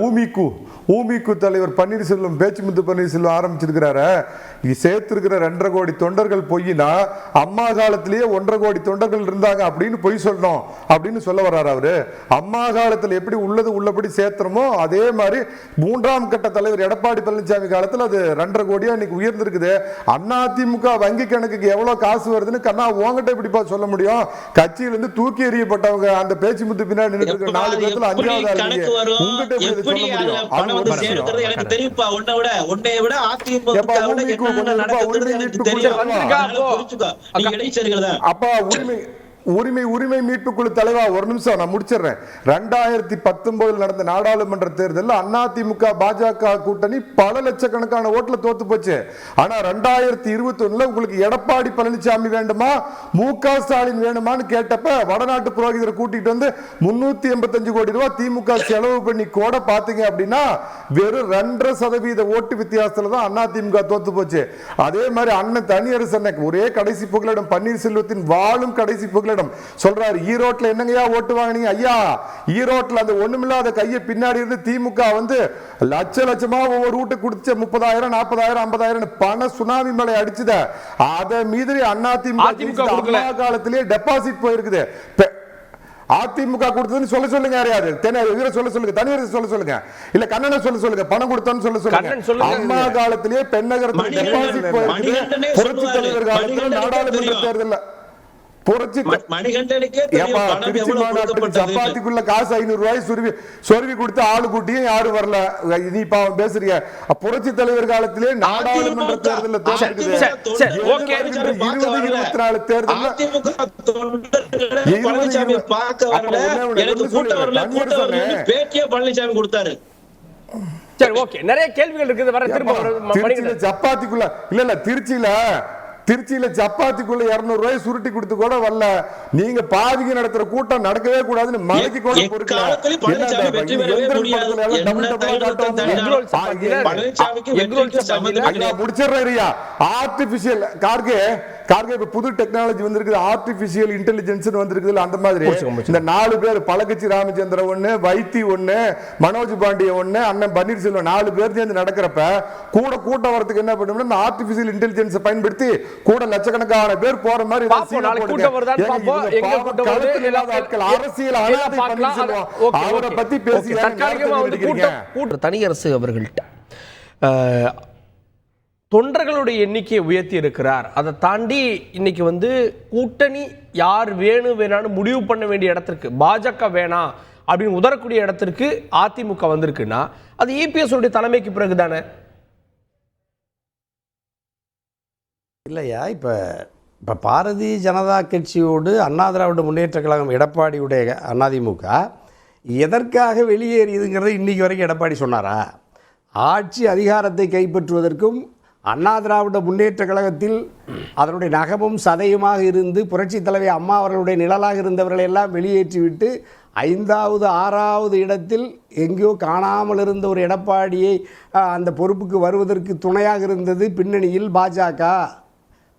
Speaker 3: ஊமிக்கு தலைவர் பன்னீர்செல்வம், பேச்சுமுத்து பன்னீர்செல்வம் ஆரம்பிச்சிருக்கிறார. சேர்த்திருக்கிற 2.5 கோடி தொண்டர்கள் பொய்னா அம்மா காலத்திலேயே 1.5 கோடி தொண்டர்கள் இருந்தாங்க அப்படின்னு பொய் சொல்லணும் அப்படின்னு சொல்ல வர்றாரு அவரு. அம்மா காலத்தில் எப்படி உள்ளது உள்ளபடி சேர்த்தனமோ அதே மாதிரி 3ஆம் கட்ட தலைவர் எடப்பாடி பழனிசாமி காலத்தில் அது 2.5 கோடியா இன்னைக்கு உயர்ந்து இருக்குது. அதிமுக வங்கி கணக்குக்கு எவ்வளவு காசு வருதுன்னு கண்ணா உங்ககிட்ட எப்படிப்பா சொல்ல முடியும்? கட்சியில இருந்து தூக்கி எறியப்பட்டவங்க அந்த பேச்சு முத்து பின்னாடி நின்று 4 பேர்ல 5வது
Speaker 2: கணக்கு வரும். எப்படி பணம் வந்து சேர்க்கிறது எனக்கு தெரியும்ப்பா. உன்னை விட அதிமுக என்ன நடக்குது எனக்கு தெரியும்.
Speaker 3: அப்பா உரிமை மீட்பு குழு தலைவா, ஒரு நிமிஷம் நான் முடிச்சிடுறேன். 2019 நடந்த நாடாளுமன்ற தேர்தலில் அதிமுக பாஜக கூட்டணி பல லட்சக்கணக்கான ஓட்டுல தோத்து போச்சு. ஆனா 2021 உங்களுக்கு எடப்பாடி பழனிசாமி வேண்டுமா மு.க. ஸ்டாலின் வேணுமான்னு கேட்டப்ப வடநாட்டு புரோகிதரை கூட்டிட்டு வந்து 385 கோடி ரூபாய் திமுக செலவு பண்ணி கூட பாத்தீங்க அப்படின்னா வெறும் 2.5% ஓட்டு வித்தியாசத்துல தான் அதிமுக தோத்து போச்சு. அதே மாதிரி அண்ணன் தனியரசன் ஒரே கடைசி புகலிடம் பன்னீர்செல்வத்தின் வாழும் கடைசி புகலிடம் சொல்றாரு. ஈரோட்ல என்னங்கயா ஓட்டு வாங்கினீங்க? ஐயா, ஈரோட்ல அந்த ஒண்ணுமில்லாத கையை பின்னாடி இருந்து திமுக வந்து லட்சமா ஒவ்வொரு வீட்டுக்கு கொடுத்து 30,000 40,000 50,000 பண சுனாமி மலை அடிச்சுத. அதை மீறி அதிமுக அம்மா காலத்திலேயே டெபாசிட் போயிருக்குது. அதிமுக கொடுத்ததுன்னு சொல்லுங்க. யாரையாவது சொல்ல சொல்லுங்க, தனியார் சொல்ல சொல்லுங்க, இல்ல கண்ணனை சொல்ல சொல்லுங்க, பணம் கொடுத்தான்னு சொல்ல சொல்லுங்க. அம்மா காலத்திலேயே பெண்ணகரத்தில் டெபாசிட் போயிருக்குது. புரட்சி தலைவர் காலத்தில் நாடாளுமன்ற தேர்தல் சப்பாத்திக்குள்ள காசு 500 ரூபாய் சொருவி கொடுத்து ஆளு கூட்டியும் யாரும் வரல. நீ பாவம் பேசுறீங்க. புரட்சி தலைவர் காலத்திலே நாடாளுமன்ற தேர்தலில் தோற்று 2024 தேர்தல்
Speaker 2: பழனிசாமி கொடுத்தாரு.
Speaker 1: சரி, ஓகே, நிறைய கேள்விகள் இருக்குது. வர திரும்ப
Speaker 3: சப்பாத்திக்குள்ள இல்ல திருச்சியில சப்பாத்திக்குள்ள 200 ரூபாய் சுருட்டி கொடுத்து கூட வரல. நீங்க பாதிக்கு நடத்துற கூட்டம் நடக்கவே கூடாதுன்னு மலைக்கு கூட முடிச்சிடுறியா? ஆர்டிபிஷியல் கார்கே புது டெக்னாலஜி வந்திருக்கு. ஆர்டிபிஷியல் இன்டெலிஜென்ஸ் வந்திருக்கு. அந்த மாதிரி இந்த 4 பேர் பழக்கட்சி ராமச்சந்திரன் ஒண்ணு, வைத்தி ஒண்ணு, மனோஜ் பாண்டிய ஒண்ணு, அண்ணன் பன்னீர்செல்வம் 4 பேர் சேர்ந்து நடக்கிறப்ப கூட்டம் வரதுக்கு என்ன பண்ணணும்? ஆர்டிபிஷியல் இன்டெலிஜென்ஸ் பயன்படுத்தி கூட லட்சக்கணக்கான பேர் போற மாதிரி அரசியல் அவரை பத்தி பேசி
Speaker 1: தனியரசு அவர்கள்ட்ட தொண்டர்களுடைய எண்ணிக்கையை உயர்த்தி இருக்கிறார். அதை தாண்டி இன்னைக்கு வந்து கூட்டணி யார் வேணான்னு முடிவு பண்ண வேண்டிய இடத்திற்கு, பாஜக வேணாம் அப்படின்னு உதரக்கூடிய இடத்திற்கு அதிமுக வந்திருக்குன்னா அது இபிஎஸ் உடைய தலைமைக்கு பிறகு தானே?
Speaker 4: இல்லையா, இப்போ பாரதிய ஜனதா கட்சியோடு அண்ணா திராவிட முன்னேற்ற கழகம் எடப்பாடியுடைய அதிமுக எதற்காக வெளியேறியதுங்கிறது இன்றைக்கி வரைக்கும் எடப்பாடி சொன்னாரா? ஆட்சி அதிகாரத்தை கைப்பற்றுவதற்கும் அண்ணா திராவிட முன்னேற்ற கழகத்தில் அதனுடைய நகமும் சதையுமாக இருந்து புரட்சித் தலைவி அம்மா அவர்களுடைய நிழலாக இருந்தவர்களை எல்லாம் வெளியேற்றிவிட்டு 5வது 6வது இடத்தில் எங்கேயோ காணாமல் இருந்த ஒரு எடப்பாடியை அந்த பொறுப்புக்கு வருவதற்கு துணையாக இருந்தது பின்னணியில் பாஜக.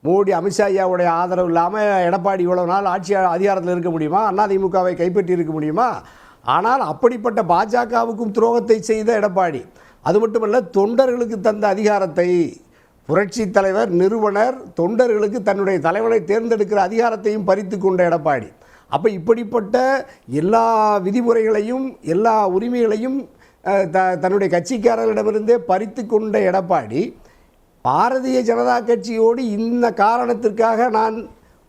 Speaker 4: மோடி அமித்ஷா ஐயாவுடைய ஆதரவு இல்லாமல் எடப்பாடி இவ்வளவு நாள் ஆட்சி அதிகாரத்தில் இருக்க முடியுமா? அதிமுகவை கைப்பற்றி இருக்க முடியுமா? ஆனால் அப்படிப்பட்ட பாஜகவுக்கும் துரோகத்தை செய்த எடப்பாடி, அது மட்டுமல்ல தொண்டர்களுக்கு தந்த அதிகாரத்தை, புரட்சி தலைவர் நிறுவனர் தொண்டர்களுக்கு தன்னுடைய தலைவனை தேர்ந்தெடுக்கிற அதிகாரத்தையும் பறித்து கொண்ட எடப்பாடி. அப்போ இப்படிப்பட்ட எல்லா விதிமுறைகளையும் எல்லா உரிமைகளையும் தன்னுடைய கட்சிக்காரர்களிடமிருந்தே பறித்து கொண்ட எடப்பாடி பாரதிய ஜனதா கட்சியோடு இந்த காரணத்திற்காக நான்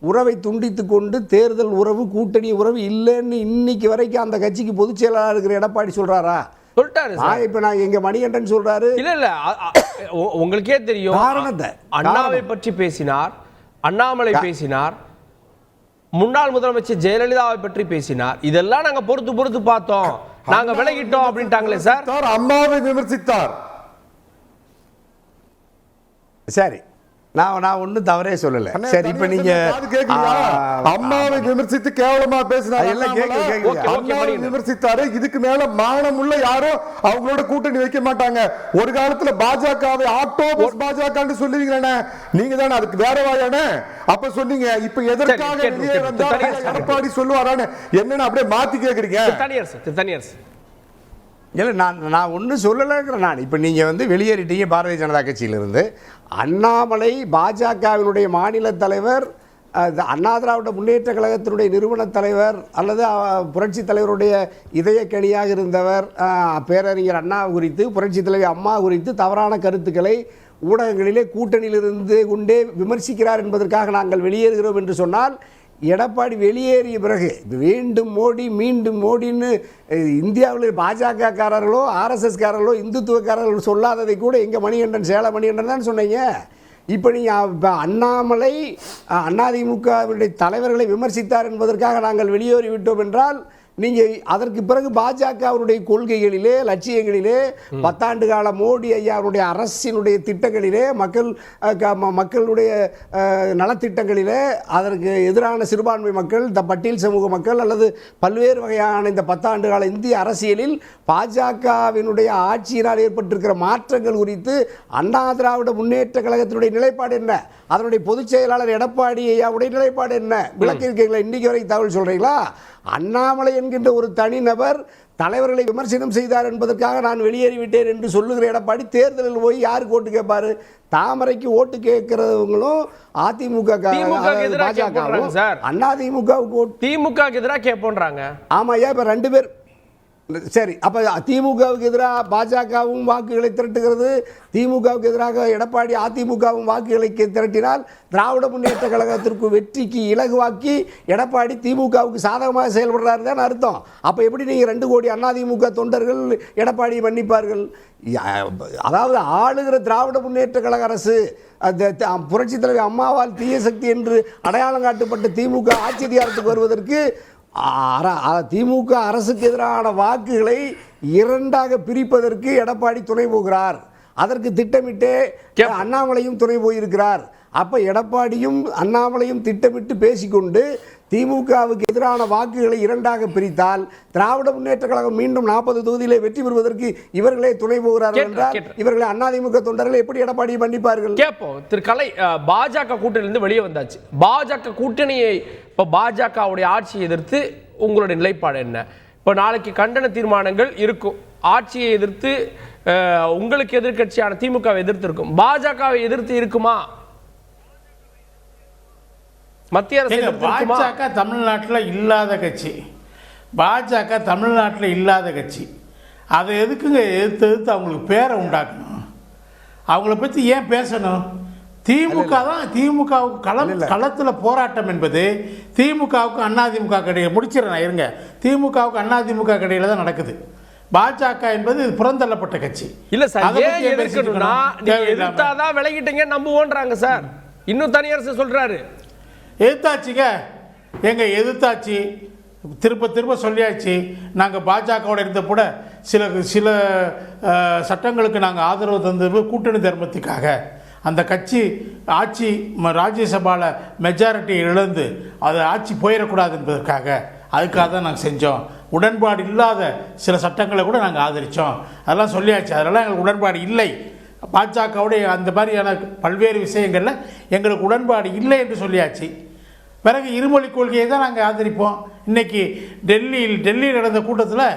Speaker 4: உறவை துண்டித்து கொண்டு தேர்தல் உறவு கூட்டணி உறவு இல்லைன்னு இன்னைக்கு வரைக்கும் அந்த கட்சிக்கு பொதுச் செயலாளர் இருக்கிற எடப்பாடி சொல்றாரா?
Speaker 1: சொல்லிட்டாரு.
Speaker 4: இப்ப நான் எங்க மணிகண்டன் சொல்றாரு.
Speaker 1: இல்ல உங்களுக்கே தெரியும் காரணத்தை. அண்ணாவை பற்றி பேசினார், அண்ணாமலை பேசினார், முன்னாள் முதலமைச்சர் ஜெயலலிதாவை பற்றி பேசினார். இதெல்லாம் நாங்க பொறுத்து பார்த்தோம், நாங்க விலகிட்டோம் அப்படின்ட்டாங்களே சார்.
Speaker 3: அம்மாவை விமர்சித்தார்.
Speaker 4: சரி, நான் ஒன்றும் தவறே சொல்லலை. சரி, இப்போ நீங்க
Speaker 3: அம்மாவை விமர்சித்து கேவலமா பேசினாரு, விமர்சித்தாரு. இதுக்கு மேல மானம் உள்ள யாரும் அவங்களோட கூட்டணி வைக்க மாட்டாங்க. ஒரு காலத்துல பாஜகவை ஆட்டோ பாஜக சொல்லுவீங்க, நீங்க தானே அதுக்கு வேற வாயானே அப்ப சொன்னீங்க. இப்ப எதற்காக வெளியே வந்தா எடப்பாடி சொல்லுவாரான்னு என்னன்னு அப்படியே மாத்தி கேக்குறீங்க.
Speaker 4: இல்லை, நான் ஒன்றும் சொல்லலைங்கிற. நான் இப்போ நீங்கள் வந்து வெளியேறிட்டீங்க பாரதிய ஜனதா கட்சியிலிருந்து. அண்ணாமலை பாஜகவினுடைய மாநில தலைவர், அண்ணா திராவிட முன்னேற்ற கழகத்தினுடைய நிறுவன தலைவர் அல்லது புரட்சி தலைவருடைய இதயக்கணியாக இருந்தவர் பேரறிஞர் அண்ணா குறித்து, புரட்சி தலைவி அம்மா குறித்து தவறான கருத்துக்களை ஊடகங்களிலே கூட்டணியிலிருந்து கொண்டே விமர்சிக்கிறார் என்பதற்காக நாங்கள் வெளியேறுகிறோம் என்று சொன்னால், எடப்பாடி வெளியேறிய பிறகு மீண்டும் மோடின்னு இந்தியாவில் பாஜகக்காரர்களோ ஆர்எஸ்எஸ்காரர்களோ இந்துத்துவக்காரர்களோ சொல்லாததை கூட எங்கள் மணிகண்டன் சேல மணிகண்டன் தான் சொன்னீங்க. இப்போ நீங்கள் இப்போ அண்ணாமலை அதிமுகவினுடைய தலைவர்களை விமர்சித்தார் என்பதற்காக நாங்கள் வெளியேறிவிட்டோம் என்றால், நீங்கள் அதற்கு பிறகு பாஜகவுடைய கொள்கைகளிலே லட்சியங்களிலே 10 ஆண்டு கால மோடி ஐயாவுடைய அரசினுடைய திட்டங்களிலே மக்களுடைய நலத்திட்டங்களிலே அதற்கு எதிரான சிறுபான்மை மக்கள், இந்த பட்டியல் சமூக மக்கள் அல்லது பல்வேறு வகையான இந்த 10 ஆண்டு கால இந்திய அரசியலில் பாஜகவினுடைய ஆட்சியினால் ஏற்பட்டிருக்கிற மாற்றங்கள் குறித்து அண்ணா திராவிட முன்னேற்ற கழகத்தினுடைய நிலைப்பாடு என்ன, அதனுடைய பொதுச் செயலாளர் எடப்பாடி ஐயாவுடைய நிலைப்பாடு என்ன, விளக்கியிருக்கீங்களா? இன்றைக்கு வரை தகவல் சொல்கிறீங்களா? அண்ணாமலை என்கின்ற ஒரு தனிநபர் தலைவர்களை விமர்சனம் செய்தார் என்பதற்காக நான் வெளியேறிவிட்டேன் என்று சொல்லுகிற எடப்பாடி தேர்தலில் போய் யாருக்கு ஓட்டு கேட்பாரு? தாமரைக்கு ஓட்டு கேட்கிறவங்களும் அதிமுக பாஜகவும் அண்ணா திமுகவுக்கு ஓட்டு
Speaker 1: திமுக எதிராக கேட்போன்றாங்க.
Speaker 4: ஆமாய்யா, இப்போ 2 பேர். சரி, அப்போ திமுகவுக்கு எதிராக பாஜகவும் வாக்குகளை திரட்டுகிறது, திமுகவுக்கு எதிராக எடப்பாடி அதிமுகவும் வாக்குகளை திரட்டினால் திராவிட முன்னேற்ற கழகத்திற்கு வெற்றிக்கு இலகுவாக்கி எடப்பாடி திமுகவுக்கு சாதகமாக செயல்படுறாரு தான் அர்த்தம். அப்போ எப்படி நீங்கள் 2 கோடி அதிமுக தொண்டர்கள் எடப்பாடியை மன்னிப்பார்கள்? அதாவது ஆளுகிற திராவிட முன்னேற்ற கழக அரசு, புரட்சி தலைவர் அம்மாவால் தீய சக்தி என்று அடையாளம் காட்டப்பட்ட திமுக ஆட்சி அதிகாரத்துக்கு வருவதற்கு திமுக அரசுக்கு எதிரான வாக்குகளை 2ஆக பிரிப்பதற்கு எடப்பாடி துணை போகிறார். அதற்கு திட்டமிட்டே அண்ணாமலையும் துணை போயிருக்கிறார். அப்போ எடப்பாடியும் அண்ணாமலையும் திட்டமிட்டு பேசிக்கொண்டு திமுகவுக்கு எதிரான வாக்குகளை 2ஆக பிரித்தால் திராவிட முன்னேற்ற கழகம் மீண்டும் 40 தொகுதியிலே வெற்றி பெறுவதற்கு இவர்களே துணை போகிறார்கள் என்றால் இவர்களை அதிமுக தொண்டர்கள் எப்படி எடப்பாடியை மன்னிப்பார்கள்?
Speaker 1: கேட்போம். திரு கலை, பாஜக கூட்டணியிலிருந்து வெளியே வந்தாச்சு. பாஜக கூட்டணியை இப்போ பாஜகவுடைய ஆட்சியை எதிர்த்து உங்களுடைய நிலைப்பாடு என்ன? இப்போ நாளைக்கு கண்டன தீர்மானங்கள் இருக்கும். ஆட்சியை எதிர்த்து உங்களுக்கு எதிர்கட்சியான திமுகவை எதிர்த்து இருக்கும், பாஜகவை எதிர்த்து இருக்குமா? மத்திய அரசு
Speaker 5: பாஜக தமிழ்நாட்டில் இல்லாத கட்சி, பாஜக தமிழ்நாட்டில் இல்லாத கட்சி, அதை எதுக்குங்க எதிர்த்து அவங்களுக்கு பேரை உண்டாக்கணும்? அவங்கள பற்றி ஏன் பேசணும்? திமுக தான் திமுகவுக்கு களத்தில் போராட்டம் என்பது திமுகவுக்கு அதிமுக கடையில் முடிச்சிடறேன் இருங்க. திமுகவுக்கு அதிமுக கடையில் தான் நடக்குது. பாஜக என்பது புறந்தள்ளப்பட்ட கட்சி.
Speaker 1: இல்ல சார், ஏன் எதிர்க்கணும்னா நீங்க எதிர்த்தாதான் விலகிட்டீங்க நம்புவோன்றாங்க சார். இன்னும் தனியரசு சொல்றாரு
Speaker 5: எதிர்த்தாச்சுங்க. எங்க எதிர்த்தாச்சு, திரும்ப சொல்லியாச்சு. நாங்கள் பாஜகவோட இருந்த கூட சில சட்டங்களுக்கு நாங்கள் ஆதரவு தந்தது கூட்டணி தர்மத்துக்காக. அந்த கட்சி ஆட்சி ராஜ்யசபாவில் மெஜாரிட்டி இழந்து அது ஆட்சி போயிடக்கூடாது என்பதற்காக, அதுக்காக தான் நாங்கள் செஞ்சோம். உடன்பாடு இல்லாத சில சட்டங்களை கூட நாங்கள் ஆதரித்தோம். அதெல்லாம் சொல்லியாச்சு. அதெல்லாம் எங்களுக்கு உடன்பாடு இல்லை. பாஜகவுடைய அந்த மாதிரியான பல்வேறு விஷயங்களில் எங்களுக்கு உடன்பாடு இல்லை என்று சொல்லியாச்சு. பிறகு இருமொழி கொள்கையை தான் நாங்கள் ஆதரிப்போம். இன்றைக்கி டெல்லியில் நடந்த கூட்டத்தில்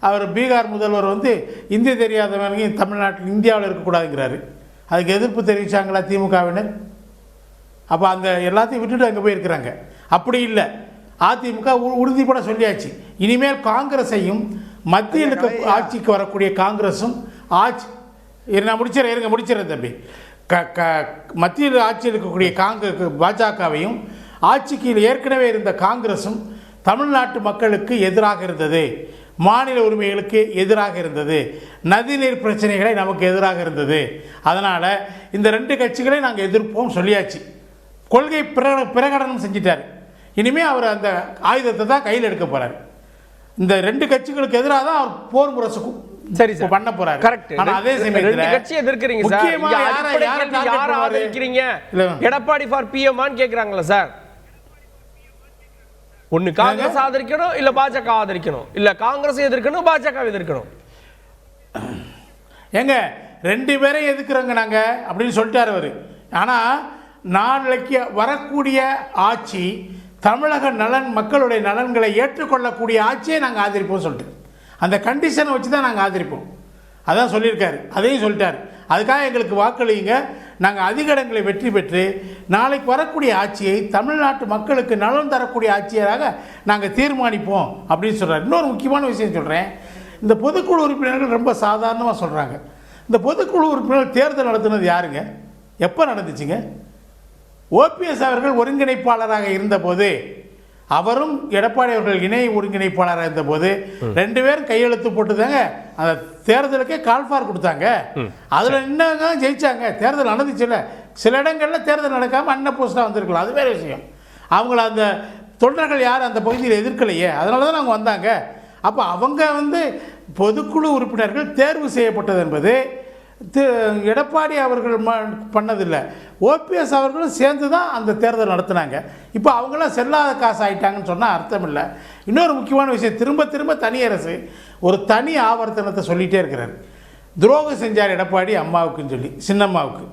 Speaker 5: அவர் பீகார் முதல்வர் வந்து இந்தி தெரியாதவங்க தமிழ்நாட்டில் இந்தியாவில் இருக்கக்கூடாதுங்கிறாரு. அதுக்கு எதிர்ப்பு தெரிவித்தாங்களா திமுகவினர்? அப்போ அந்த எல்லாத்தையும் விட்டுட்டு அங்கே போயிருக்கிறாங்க. அப்படி இல்லை, அதிமுக உறுதிப்பட சொல்லியாச்சு. இனிமேல் காங்கிரஸையும் மத்தியில் இருக்க ஆட்சிக்கு வரக்கூடிய காங்கிரஸும் நான் முடிச்சிடறேன் தம்பி. மத்தியில் ஆட்சியில் இருக்கக்கூடிய பாஜகவையும் ஆட்சிக்கு ஏற்கனவே இருந்த காங்கிரஸும் தமிழ்நாட்டு மக்களுக்கு எதிராக இருந்தது, மாநில உரிமைகளுக்கு எதிராக இருந்தது, நதிநீர் பிரச்சனைகளை நமக்கு எதிராக இருந்தது. அதனால் இந்த ரெண்டு கட்சிகளை நாங்கள் எதிர்ப்போம் சொல்லியாச்சு. கொள்கை பிரகடனம் செஞ்சிட்டார். இனிமேல் அவர் அந்த ஆயுதத்தை தான் கையில் எடுக்க போகிறார். இந்த ரெண்டு கட்சிகளுக்கு எதிராக தான் அவர் போர் முரசுக்கும்
Speaker 1: சரி சார்
Speaker 5: பண்ண போறாரு.
Speaker 1: கரெக்ட்.
Speaker 5: ஆனா அதே சமயத்துல
Speaker 1: கட்சி எதிர்க்கறீங்க சார்.
Speaker 5: முக்கியமா யாரை
Speaker 1: ஆதரிக்கிறீங்க? எடப்பாடி ஃபார் பிஎம்ஆன்னு கேக்குறாங்களா சார்? ஒன்னு காங்கிரஸ் ஆதரிக்கணும், இல்ல பாஜக ஆதரிக்கணும், இல்ல காங்கிரஸ் எதிர்க்கணும், பாஜக எதிர்க்கணும்.
Speaker 5: எங்க ரெண்டு பேரும் எதிர்க்கிறோங்க நாங்க அப்படின்னு சொல்லிட்டாரு அவரு. ஆனா நாளைக்கு வரக்கூடிய ஆட்சி தமிழக நலன், மக்களுடைய நலன்களை ஏற்றுக்கொள்ளக்கூடிய ஆட்சியை நாங்கள் ஆதரிப்போம் சொல்லிட்டு அந்த கண்டிஷனை வச்சு தான் நாங்கள் ஆதரிப்போம். அதான் சொல்லியிருக்காரு. அதையும் சொல்லிட்டார். அதுக்காக எங்களுக்கு வாக்களிங்க, நாங்கள் அதிக இடங்களை வெற்றி பெற்று நாளைக்கு வரக்கூடிய ஆட்சியை தமிழ்நாட்டு மக்களுக்கு நலன் தரக்கூடிய ஆட்சியராக நாங்கள் தீர்மானிப்போம் அப்படின்னு சொல்கிறார். இன்னொரு முக்கியமான விஷயம் சொல்கிறேன். இந்த பொதுக்குழு உறுப்பினர்கள் ரொம்ப சாதாரணமாக சொல்கிறாங்க. இந்த பொதுக்குழு உறுப்பினர்கள் தேர்தல் நடத்துனது யாருங்க? எப்போ நடந்துச்சுங்க? ஓபிஎஸ் அவர்கள் ஒருங்கிணைப்பாளராக இருந்தபோது, அவரும் எடப்பாடி அவர்கள் இணை ஒருங்கிணைப்பாளராக இருந்தபோது ரெண்டு பேரும் கையெழுத்து போட்டுதாங்க அந்த தேர்தலுக்கே கால்ஃபார் கொடுத்தாங்க. அதில் என்னங்க ஜெயிச்சாங்க. தேர்தல் நடந்துச்சுல்ல. சில இடங்களில் தேர்தல் நடக்காமல் அன்னபோஸ்டாக வந்திருக்கலாம், அது வேறு விஷயம். அவங்கள அந்த தொண்டர்கள் யாரும் அந்த பகுதியில் எதிர்க்கலையே, அதனால தான் அவங்க வந்தாங்க. அப்போ அவங்க வந்து பொதுக்குழு உறுப்பினர்கள் தேர்வு செய்யப்பட்டது என்பது எடப்பாடி அவர்கள் பண்ணதில்லை, ஓபிஎஸ் அவர்களும் சேர்ந்து தான் அந்த தேர்தல் நடத்தினாங்க. இப்போ அவங்களாம் செல்லாத காசு ஆகிட்டாங்கன்னு சொன்னால் அர்த்தம் இல்லை. இன்னொரு முக்கியமான விஷயம், திரும்ப தனியரசு ஒரு தனி ஆவர்த்தனத்தை சொல்லிகிட்டே இருக்கிறார். துரோகம் செஞ்சார் எடப்பாடி அம்மாவுக்குன்னு சொல்லி, சின்னம்மாவுக்கு.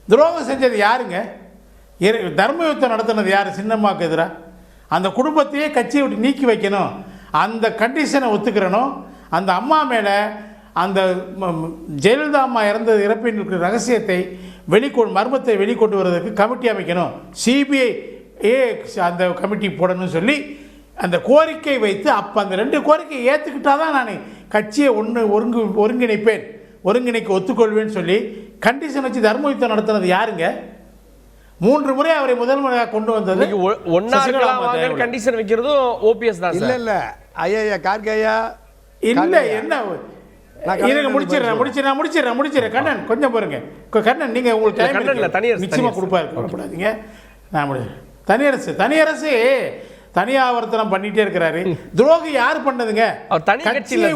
Speaker 5: துரோகம் செஞ்சது யாருங்க? தர்ம யுத்தம் நடத்தினது யார்? சின்னம்மாவுக்கு எதிராக. அந்த குடும்பத்தையே கட்சியை விட்டு நீக்கி வைக்கணும், அந்த கண்டிஷனை ஒத்துக்கிறனும். அந்த அம்மா மேலே அந்த ஜெயலலிதா அம்மா இறப்பின் ரகசியத்தை மர்மத்தை வெளிக்கொண்டு வருவதற்கு கமிட்டி அமைக்கணும், சிபிஐ அந்த கமிட்டி போடணும்னு சொல்லி அந்த கோரிக்கை வைத்து, அப்போ அந்த ரெண்டு கோரிக்கையை ஏற்றுக்கிட்டா தான் நான் கட்சியை ஒருங்கிணைக்க ஒத்துக்கொள்வேன்னு சொல்லி கண்டிஷன் வச்சு தர்ம யுத்தம் நடத்துனது யாருங்க? 3 முறை அவரை முதல் முறையாக கொண்டு வந்தது
Speaker 1: கண்டிஷன் வைக்கிறதும் ஓபிஎஸ் தான்.
Speaker 4: இல்ல ஐயா கார்கேயா
Speaker 5: இல்ல. என்ன முடிச்சிடறேன் கண்ணன், கொஞ்சம் பாருங்க கண்ணன். நீங்க உங்களுக்கு டைம் நிச்சயமா கொடுப்பாருங்க. நான் தனியரசு தனியாவர்த்தனம் பண்ணிட்டே இருக்கிறாரு. துரோகம் யார் பண்ணதுங்க? கட்சியை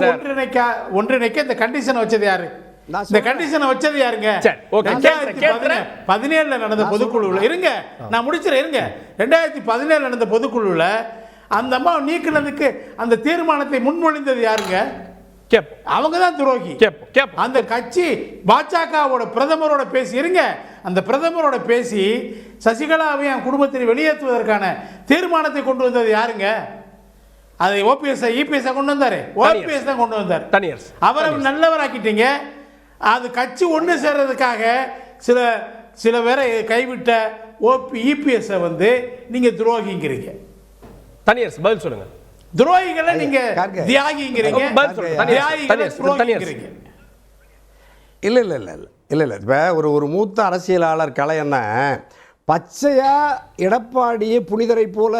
Speaker 5: ஒன்றிணைக்க இந்த கண்டிஷன் வச்சது யாரு? இந்த கண்டிஷனை வச்சது யாருங்க? 2017 நடந்த பொதுக்குழுவில் இருங்க, நான் முடிச்சிடறேன் இருங்க. 2017 நடந்த பொதுக்குழுவில் அந்த அம்மா நீக்கினதுக்கு அந்த தீர்மானத்தை முன்மொழிந்தது யாருங்க? அவங்க தான் துரோகி. அந்த கட்சி பாஜகவோட பிரதமரோட பேசி இருங்க, அந்த பிரதமரோட பேசி சசிகலாவை என் குடும்பத்தில் வெளியேற்றுவதற்கான தீர்மானத்தை கொண்டு வந்தது யாருங்க? அதை ஓபிஎஸ் இபிஎஸ் கொண்டு வந்தாரு. ஓபிஎஸ் தான் கொண்டு வந்தார். அவரை நல்லவராக்கிட்டீங்க. அது கட்சி ஒன்று சேர்றதுக்காக சில பேரை கைவிட்ட இபிஎஸ் வந்து நீங்க துரோகிங்கிறீங்க.
Speaker 1: தனியரசு பதில் சொல்லுங்க.
Speaker 5: துரோகிகளை நீங்க தியாகிங்கிறீங்க.
Speaker 4: இல்ல இல்லை இப்போ ஒரு மூத்த அரசியலாளர் கலையண்ணன் பச்சையாக எடப்பாடியை புனிதரை போல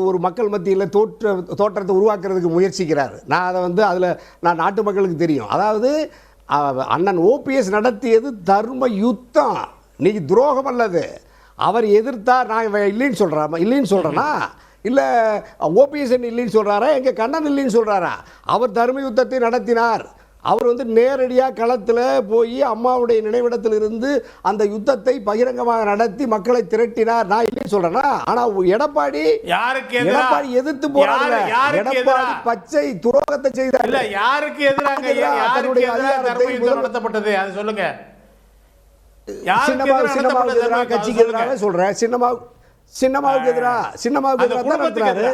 Speaker 4: ஒரு மக்கள் மத்தியில் தோற்றத்தை உருவாக்குறதுக்கு முயற்சிக்கிறார். நான் அதை அதில் நாட்டு மக்களுக்கு தெரியும். அதாவது அண்ணன் ஓபிஎஸ் நடத்தியது தர்ம யுத்தம், இன்னைக்கு துரோகம் அல்லது. அவர் எதிர்த்தார், நான் இல்லைன்னு சொல்கிறேன்னா இல்லை ஓபிஎஸ் இல்லைன்னு சொல்கிறாரா, எங்கள் கண்ணன் இல்லைன்னு சொல்கிறாரா? அவர் தர்ம யுத்தத்தை நடத்தினார். அவர் நேரடியாக களத்தில் போய் அம்மாவுடைய நினைவிடத்தில் இருந்து அந்த யுத்தத்தை பகிரங்கமாக நடத்தி மக்களை திரட்டினார். நான் இல்லைன்னு சொல்றேன்னா, ஆனா எடப்பாடி எதிர்த்து போறாங்க. எடப்பாடி பச்சை துரோகத்தை செய்தார்.
Speaker 5: இல்ல யாருக்கு எதிராக நடத்தப்பட்டது அது சொல்லுங்க.
Speaker 4: சின்னமாவுக்கு எதிராக, கட்சிக்கு எதிராக சொல்றேன். சின்னமாவுக்கு எதிராக தான் நடத்தினாரு.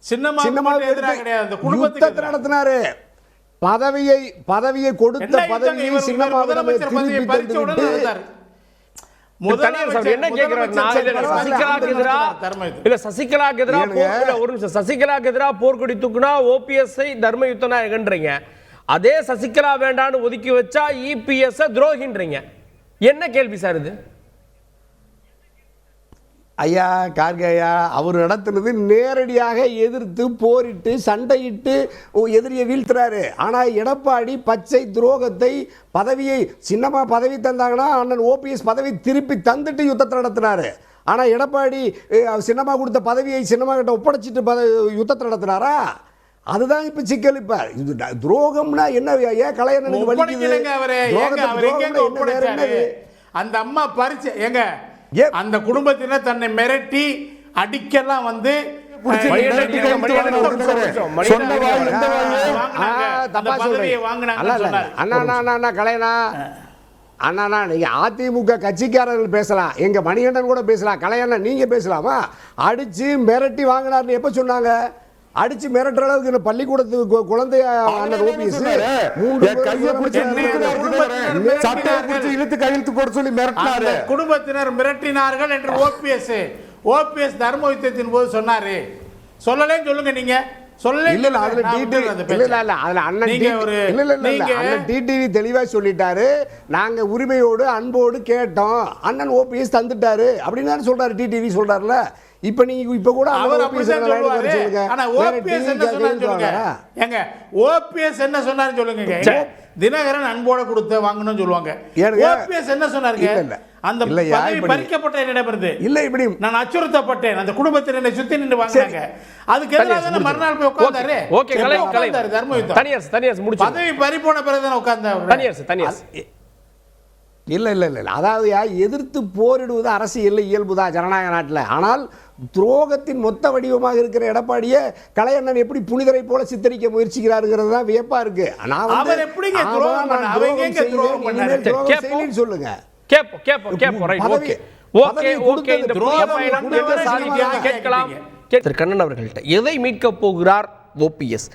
Speaker 5: சின்னமாவுக்கு எதிராக கிடையாது, குடும்பத்தை
Speaker 4: நடத்தினாரு. பதவியை கொடுத்த பதவியை சின்னமாவிடமே திருப்பி தந்துவிட்டு
Speaker 1: சசிகலாக்கு எதிராக போர்க்கொடி தூக்குனா ஓபிஎஸ் தர்ம யுத்தனா எங்கன்றீங்க, அதே சசிகலா வேண்டான்னு ஒதுக்கி வச்சா இபிஎஸ் துரோகின்றீங்க. என்ன கேள்வி சார் இது?
Speaker 4: ஐயா கார்கே ஐயா, அவர் நடத்துனது நேரடியாக எதிர்த்து போரிட்டு சண்டையிட்டு எதிரியை வீழ்த்துறாரு. ஆனால் எடப்பாடி பச்சை துரோகத்தை, பதவியை சின்னமா பதவி தந்தாங்கன்னா அண்ணன் ஓபிஎஸ் பதவி திருப்பி தந்துட்டு யுத்தத்தை நடத்தினாரு. ஆனால் எடப்பாடி சின்னமா கொடுத்த பதவியை சின்னமா கிட்ட ஒப்படைச்சிட்டு யுத்தத்தை நடத்தினாரா? அதுதான் இப்ப சிக்கல். இப்ப துரோகம்னா என்ன? ஏன் கலையண்ணனுக்கு வலிக்குது?
Speaker 5: அந்த அம்மா பறிச்சு எங்க அந்த குடும்பத்தினர் தன்னை மிரட்டி அடிக்கலாம்
Speaker 4: அண்ணா நீங்க அதிமுக கட்சிக்காரர்கள் பேசலாம், எங்க மணிகண்டன் கூட பேசலாம், கலையண்ணா நீங்க பேசலாமா? அடிச்சு மிரட்டி வாங்கினார்னு எப்ப சொன்னாங்க? அடிச்சு மிரட்டுற அளவுக்கு பள்ளிக்கூடத்துக்கு குழந்தைய
Speaker 5: குடும்பத்தினர் மிரட்டினார்கள் என்று ஓபிஎஸ் தர்ம யுத்தத்தின் போது சொன்னாரு. சொல்லலேன்னு சொல்லுங்க நீங்க.
Speaker 4: தெளிவா சொல்லிட்டாரு, நாங்க உரிமையோடு அன்போடு கேட்டோம், அண்ணன் ஓபிஎஸ் தந்துட்டாரு அப்படின்னு சொல்றாரு. டிடிவி சொல்றாருல. இப்ப நீங்க இப்ப கூட
Speaker 5: அவர் சொல்லுங்க. ஆனா ஓபிஎஸ் என்ன சொன்னாரு சொல்லுங்க. ஏங்க ஓபிஎஸ் என்ன சொன்னாரு சொல்லுங்க. தினகரன் அன்போட கொடுத்து வாங்கணும்னு சொல்லுவாங்க. ஓபிஎஸ் என்ன சொன்னாருங்க? அந்த பதவி பறிக்கப்பட்ட என்னிடமிருந்து இல்ல, இப்படி நான் அச்சுறுத்தப்பட்டேன், அந்த குடும்பத்தினர் என்னை சுத்தி நின்று வாங்கினாங்க. அதுக்கு எதிராக மறுநாள் போய் உட்கார்ந்தாரு.
Speaker 1: ஓகே கலை
Speaker 5: தர்ம யுத்தம் தனியார் முடிச்சு பதவி பறி போன பிறகு உட்கார்ந்தாரு தனியார்.
Speaker 4: இல்லை இல்லை இல்லை, அதாவது எதிர்த்து போரிடுவது அரசியல் இயல்புதான் ஜனநாயக நாட்டில். ஆனால் துரோகத்தின் மொத்த வடிவமாக இருக்கிற எடப்பாடியை கலையண்ணன் எப்படி புனிதரை போல சித்தரிக்க முயற்சிக்கிறாருங்கிறது தான் வியப்பா இருக்கு. சொல்லுங்க.
Speaker 1: கண்ணன் அவர்கள்ட்ட எதை மீட்க போகிறார் ஓபிஎஸ்?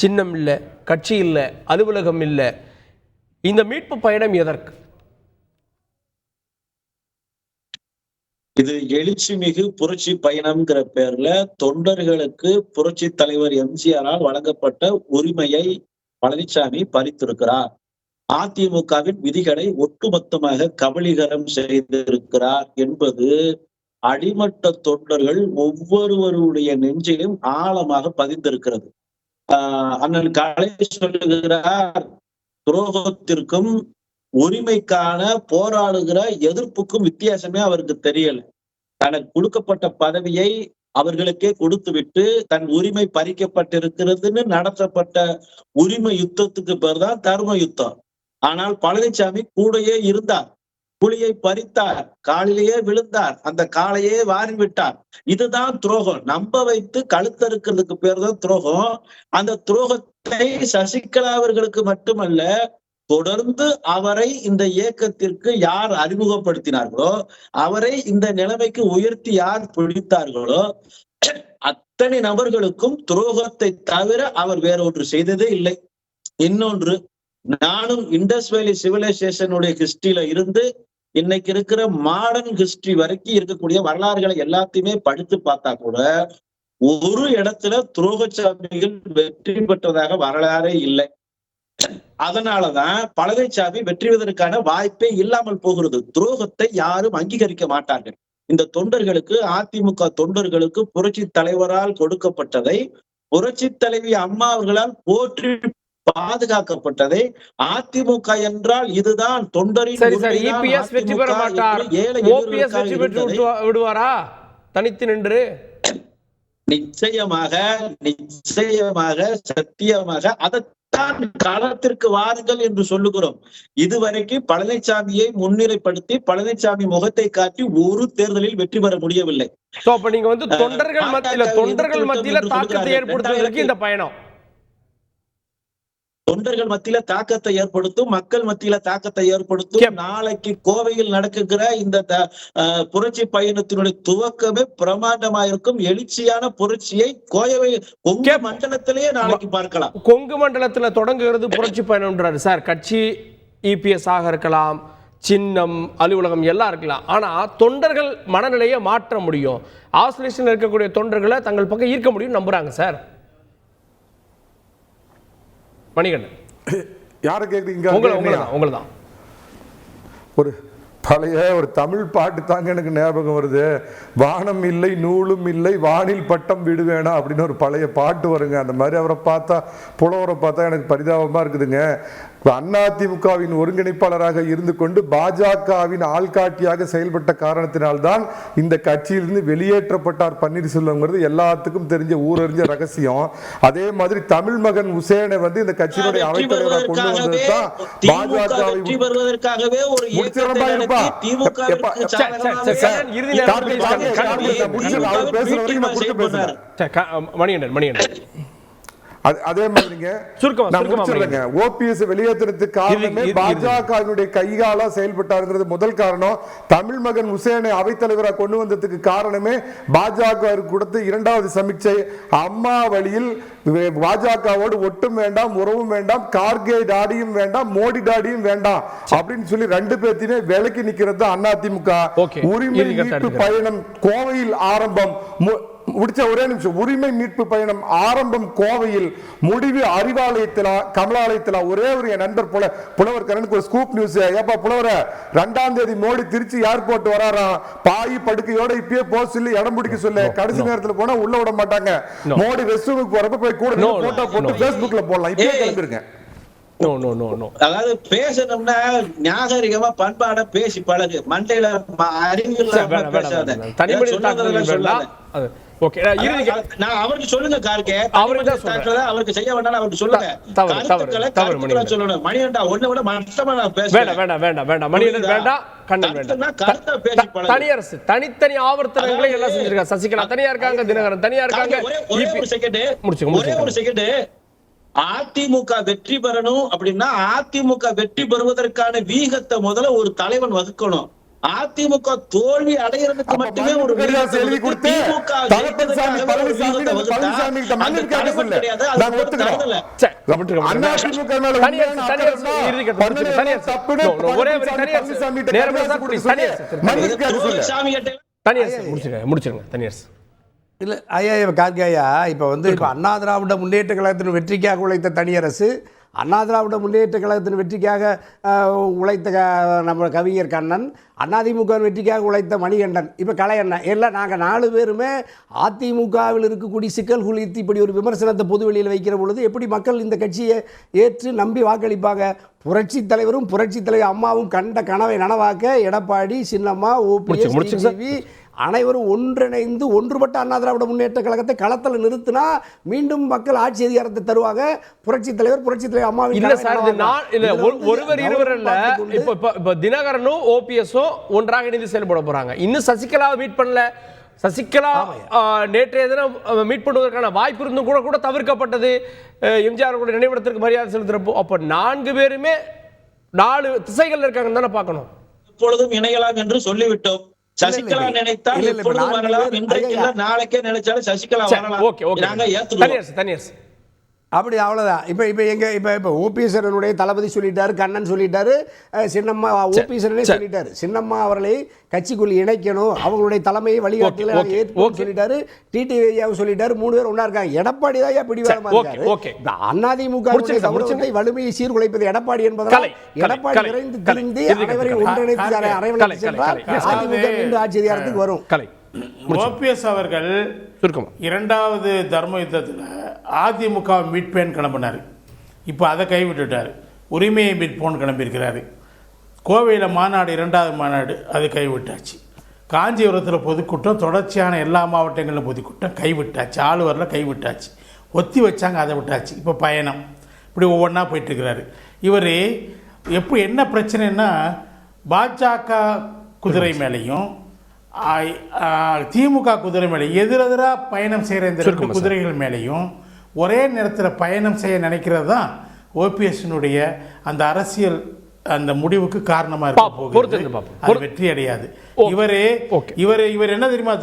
Speaker 1: சின்னம் இல்ல, கட்சி இல்ல, அலுவலகம் இல்ல. இந்த மீட்பு பயணம் எதற்கு?
Speaker 2: இது எழுச்சி மிகு புரட்சி பயணம்ங்கிற பேர்ல தொண்டர்களுக்கு புரட்சி தலைவர் எம்ஜிஆரால் வழங்கப்பட்ட உரிமையை பழனிசாமி பறித்திருக்கிறார். அதிமுகவின் விதிகளை ஒட்டுமொத்தமாக கபலீகரம் செய்திருக்கிறார் என்பது அடிமட்ட தொண்டர்கள் ஒவ்வொருவருடைய நெஞ்சிலும் ஆழமாக பதிந்திருக்கிறது. அண்ணன் கலை சொல்லுகிறார், துரோகத்திற்கும் உரிமைக்கான போராடுகிற எதிர்ப்புக்கும் வித்தியாசமே அவருக்கு தெரியல. தனக்கு கொடுக்கப்பட்ட பதவியை அவர்களுக்கே கொடுத்து விட்டு தன் உரிமை பறிக்கப்பட்டிருக்கிறதுன்னு நடத்தப்பட்ட உரிமை யுத்தத்துக்கு பேர் தான் தர்ம யுத்தம். ஆனால் பழனிசாமி கூடையே இருந்தார், புலியை பறித்தார், காலிலேயே விழுந்தார், அந்த காலையே வாரிவிட்டார். இதுதான் துரோகம். நம்ப வைத்து கழுத்தறுக்கிறதுக்கு பேர் தான் துரோகம். அந்த துரோகத்தை சசிகலா அவர்களுக்கு மட்டுமல்ல, தொடர்ந்து அவரை இந்த இயக்கத்திற்கு யார் அறிமுகப்படுத்தினார்களோ, அவரை இந்த நிலைமைக்கு உயர்த்தி யார் பிடித்தார்களோ, அத்தனை நபர்களுக்கும் துரோகத்தை தவிர அவர் வேற ஒன்று செய்ததே இல்லை. இன்னொன்று, நானும் இண்டஸ் வேலி சிவிலைசேஷனுடைய ஹிஸ்டரியில இருந்து இன்னைக்கு இருக்கிற மாடர்ன் ஹிஸ்டரி வரைக்கும் இருக்கக்கூடிய வரலாறுகளை எல்லாத்தையுமே படித்து பார்த்தா கூட ஒரு இடத்துல துரோகச்சாமிகள் வெற்றி பெற்றதாக வரலாறே இல்லை. அதனாலதான் பழனிசாமி வெற்றி பெறுவதற்கான வாய்ப்பே இல்லாமல் போகிறது. துரோகத்தை யாரும் அங்கீகரிக்க மாட்டார்கள். இந்த தொண்டர்களுக்கு, அதிமுக தொண்டர்களுக்கு புரட்சி தலைவரால் கொடுக்கப்பட்டதை, புரட்சி தலைவி அம்மா அவர்களால் போற்றி பாதுகாக்கப்பட்டதை, அதிமுக என்றால் இதுதான் தொண்டரின்
Speaker 1: வெற்றி பெற மாட்டார், ஓபிஎஸ் வெற்றி பெற்று விடுவாரா தனித்து நின்று?
Speaker 2: நிச்சயமாக சத்தியமாக அதைத்தான் களத்திற்கு வாருங்கள் என்று சொல்லுகிறோம். இதுவரைக்கும் பழனிசாமியை முன்னிலைப்படுத்தி பழனிசாமி முகத்தை காட்டி ஒரு தேர்தலில் வெற்றி பெற முடியவில்லை.
Speaker 1: நீங்க தொண்டர்கள் மத்தியில தாக்கத்தை ஏற்படுத்துவதற்கு இந்த பயணம்
Speaker 2: தொண்டர்கள் மத்தியில தாக்கத்தை ஏற்படுத்தும், மக்கள் மத்தியில தாக்கத்தை ஏற்படுத்தும். நாளைக்கு கோவையில் நடக்குகிற இந்த புரட்சி பயணத்தினுடைய துவக்கமே பிரமாண்டமா இருக்கும். எழுச்சியான புரட்சியை கோவை கொங்கு மண்டலத்திலேயே நாளைக்கு பார்க்கலாம்.
Speaker 1: கொங்கு மண்டலத்துல தொடங்குகிறது புரட்சி பயணம்ன்றாரு சார். கட்சி இபிஎஸ் ஆக இருக்கலாம், சின்னம், அலுவலகம் எல்லாம் இருக்கலாம். ஆனா தொண்டர்கள் மனநிலையை மாற்ற முடியும், ஆசோலேஷன்ல இருக்கக்கூடிய தொண்டர்களை தங்கள் பக்கம் ஈர்க்க முடியும் நம்புறாங்க சார். மணிகண்டன்,
Speaker 3: யாரை கேட்குறீங்க?
Speaker 1: உங்களதான்.
Speaker 3: ஒரு பழைய ஒரு தமிழ் பாட்டு தாங்க எனக்கு ஞாபகம் வருது. வானம் இல்லை நூலும் இல்லை வானில் பட்டம் விடுவேனா அப்படின்னு ஒரு பழைய பாட்டு வருங்க. அந்த மாதிரி அவரை பார்த்தா, புலவரை பார்த்தா எனக்கு பரிதாபமா இருக்குதுங்க. அதிமுகவின் ஒருங்கிணைப்பாளராக இருந்து கொண்டு பாஜகவின் ஆள்காட்டியாக செயல்பட்ட காரணத்தினால்தான் இந்த கட்சியிலிருந்து வெளியேற்றப்பட்டார் பன்னீர்செல்வம்ங்கிறது எல்லாத்துக்கும் தெரிஞ்ச ஊரறிஞ்ச ரகசியம். அதே மாதிரி தமிழ் மகன் உசேனை இந்த கட்சியினுடைய அவைத்தலைவராக கொண்டு வந்ததுதான் பாஜகவை அதே மாதிரிங்க ஓபிஎஸ் வெளியேற்றத்துக்கு காரணமே பாஜகவினுடைய கைகாலா செயல்பட்டாருங்கிறது முதல் காரணம். தமிழ் மகன் உசேனை அவைத்தலைவராக கொண்டு வந்ததுக்கு காரணமே பாஜக கொடுத்த இரண்டாவது சமீட்சை. அம்மா வழியில் பாஜகவோடு ஒட்டும் வேண்டாம், உறவும் வேண்டாம், கார்கே டாடியும் வேண்டாம், மோடி டாடியும் வேண்டாம் அப்படின்னு சொல்லி ரெண்டு பேர்த்தையுமே விலக்கி நிக்கிறது அதிமுக. உரிமை மீட்பு பயணம் கோவையில் ஆரம்பம், முடிச்ச ஒரே நிமிஷம். உரிமை மீட்பு பயணம் ஆரம்பம் கோவையில், முடிவு அறிவாலயத்தில், கமலாலயத்தில். ஒரே ஒரு என் நண்பர் புலவர் கரனுக்கு ஒரு ஸ்கூப் நியூஸ். ஏப்பா புலவர, 2ஆம் தேதி மோடி திருச்சி ஏர்போர்ட் வராராம், பாய் படுக்கையோட இப்பயே போக சொல்லி இடம் பிடிக்க சொல்லு. கடைசி நேரத்தில் போனா உள்ள விட மாட்டாங்க. மோடி ரெஸ்ட் ரூமுக்கு போறப்ப போய் கூட போட்டோ போட்டு Facebookல போடலாம். இப்பயே கிளம்பிருங்க.
Speaker 2: அதாவது பேசணும்னா நாகரிகமா பண்பாட பேசி பழகு. மண்டையில அறிவியல் அவருக்கு சொல்லுங்க கார்கே, அவருக்கு செய்ய வேண்டாம் அவருக்கு சொல்லுங்க. சொல்லணும் மணிகண்டா, ஒண்ணு விட மட்டமா
Speaker 1: தனியரசு தனித்தனி ஆவர்த்தனங்களை எல்லாம் செஞ்சிருக்காங்க. சசிகலா தனியா இருக்காங்க, தினகரன் தனியா இருக்காங்க.
Speaker 2: ஒரே ஒரு செகண்ட். அதிமுக வெற்றி பெறணும் அப்படின்னா அதிமுக வெற்றி பெறுவதற்கான வீகத்தை முதல்ல ஒரு தலைவன் வகுக்கணும். அதிமுக தோல்வி அடைகிறதுக்கு மட்டுமே ஒரு
Speaker 4: இல்லை ஐயா கார்கேயா, இப்போ இப்போ அண்ணா திராவிட முன்னேற்ற கழகத்தின் வெற்றிக்காக உழைத்த தனியரசு, அண்ணா திராவிட முன்னேற்ற கழகத்தின் வெற்றிக்காக உழைத்த நம்ம கவிஞர் கண்ணன், அதிமுக வெற்றிக்காக உழைத்த மணிகண்டன், இப்போ கலையண்ணன், எல்லாம் நாங்கள் 4 பேருமே அதிமுகவில் இருக்கக்கூடிய சிக்கல் குறித்து இப்படி ஒரு விமர்சனத்தை பொது வெளியில் வைக்கிற பொழுது எப்படி மக்கள் இந்த கட்சியை ஏற்று நம்பி வாக்களிப்பாங்க? புரட்சி தலைவரும் புரட்சி தலைவர் அம்மாவும் கண்ட கனவை நனவாக்க எடப்பாடி, சின்னம்மா, ஓபிஎஸ் அனைவரும் ஒன்றிணைந்து ஒன்றுபட்ட அண்ணா திராவிட முன்னேற்ற கழகத்தை களத்தில் நிறுத்தினா மீண்டும் மக்கள் ஆட்சி அதிகாரத்தை தருவாங்க. புரட்சி தலைவர் அம்மாவின்
Speaker 1: இல்ல சார், ஒருவர் இருவர் இல்ல. இப்ப தினகரனும் ஓபிஎஸும் ஒன்றாக இணைந்து செயல்பட போறாங்க. இன்னும் சசிகலாவை மீட் பண்ணல. சசிகலா நேற்றைய தினம் மீட் பண்ணுவதற்கான வாய்ப்பு இருந்தும் கூட தவிர்க்கப்பட்டது. எம்ஜிஆர் கூட நினைவிடத்திற்கு மரியாதை செலுத்துறப்போ அப்ப 4 பேருமே 4 திசைகள் இருக்காங்கன்னு தானே பார்க்கணும்.
Speaker 2: இப்பொழுதும் இணையலாம் என்று சொல்லிவிட்டோம். சசிகலா நினைத்தால் வரலாம், இன்றைக்கு நாளைக்கே நினைச்சாலும் சசிகலா வரலாம்.
Speaker 1: நாங்க ஏத்துக்கிறோம்.
Speaker 4: அப்படி அவ்வளோதான். இப்போ ஓபிஎஸ்னுடைய தளபதி சொல்லிட்டாரு, கண்ணன் சொல்லிட்டாரு, சின்னம்மா ஓபிஎஸ்னே சொல்லிட்டாரு, சின்னம்மா அவர்களை கட்சிக்குள் இணைக்கணும், அவங்களுடைய தலைமையை வழிகாட்டுதலை ஏற்று சொல்லிட்டாரு, டிடிவியாவும் சொல்லிட்டாரு. 3 பேர் ஒன்றா இருக்காங்க. எடப்பாடி தான் பிடிவாதமா இருக்காரு. அதிமுக வலிமையை சீர்குலைப்பது எடப்பாடி என்பதால் எடப்பாடி விரைந்து திரும்பி அனைவரையும் ஒன்றிணைத்து அரவணைத்து சென்றால் அதிமுக மீண்டும் ஆட்சி அதிகாரத்துக்கு வரும்.
Speaker 5: ஓபிஎஸ் அவர்கள் இரண்டாவது தர்ம யுத்தத்தில் அதிமுக மீட்பேன் கிளம்பினார். இப்போ அதை கைவிட்டுட்டார். உரிமையை மீட்போன்னு கிளம்பியிருக்கிறாரு. கோவையில் மாநாடு, 2வது மாநாடு, அது கைவிட்டாச்சு. காஞ்சிபுரத்தில் பொதுக்கூட்டம், தொடர்ச்சியான எல்லா மாவட்டங்களிலும் பொதுக்கூட்டம் கைவிட்டாச்சு. ஆளுவரில் கைவிட்டாச்சு. ஒத்தி வச்சாங்க, அதை விட்டாச்சு. இப்போ பயணம் இப்படி ஒவ்வொன்றா போயிட்டுருக்கிறாரு. இவர் என்ன பிரச்சனைன்னா, பாஜக குதிரை மேலேயும் திமுக குதிரை மேலே எதிரெதிராக பயணம் செய்கிற இந்த 2 குதிரைகள் மேலேயும் ஒரே நேரத்தில் பயணம் செய்ய நினைக்கிறது தான் ஓபிஎஸ்னுடைய அந்த அரசியல் அந்த முடிவுக்கு காரணமாக இருக்க அது வெற்றி அடையாது. இவர் என்ன தெரியுமா,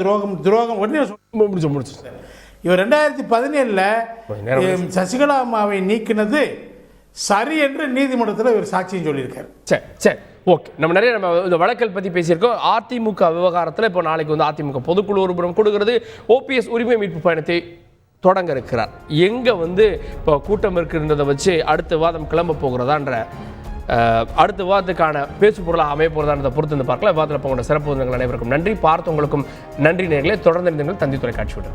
Speaker 5: துரோகம் ஒன்றே முடிச்சு. இவர் 2017 சசிகலா அம்மாவை நீக்கினது சரி என்று நீதிமன்றத்தில் இவர் சாட்சியம் சொல்லியிருக்காரு.
Speaker 1: சரி, ஓகே. நம்ம இந்த வழக்கல் பற்றி பேசியிருக்கோம். அதிமுக விவகாரத்தில் இப்போ நாளைக்கு அதிமுக பொதுக்குழு ஒருபுறம் கொடுக்கிறது. ஓபிஎஸ் உரிமை மீட்பு பயணத்தை தொடங்க இருக்கிறார். எங்கே இப்போ கூட்டம் இருக்கின்றதை வச்சு அடுத்த வாதம் கிளம்ப போகிறதான்ற அடுத்த வாதத்துக்கான பேசு பொருளாக அமைய போகிறதான்றதை பொறுத்து பார்க்கலாம். வாதத்தில் போகிற சிறப்பு அனைவருக்கும் நன்றி. பார்த்தவங்களுக்கும் நன்றி நேயர்களே. தொடர்ந்து தந்தி தொலைக்காட்சி விட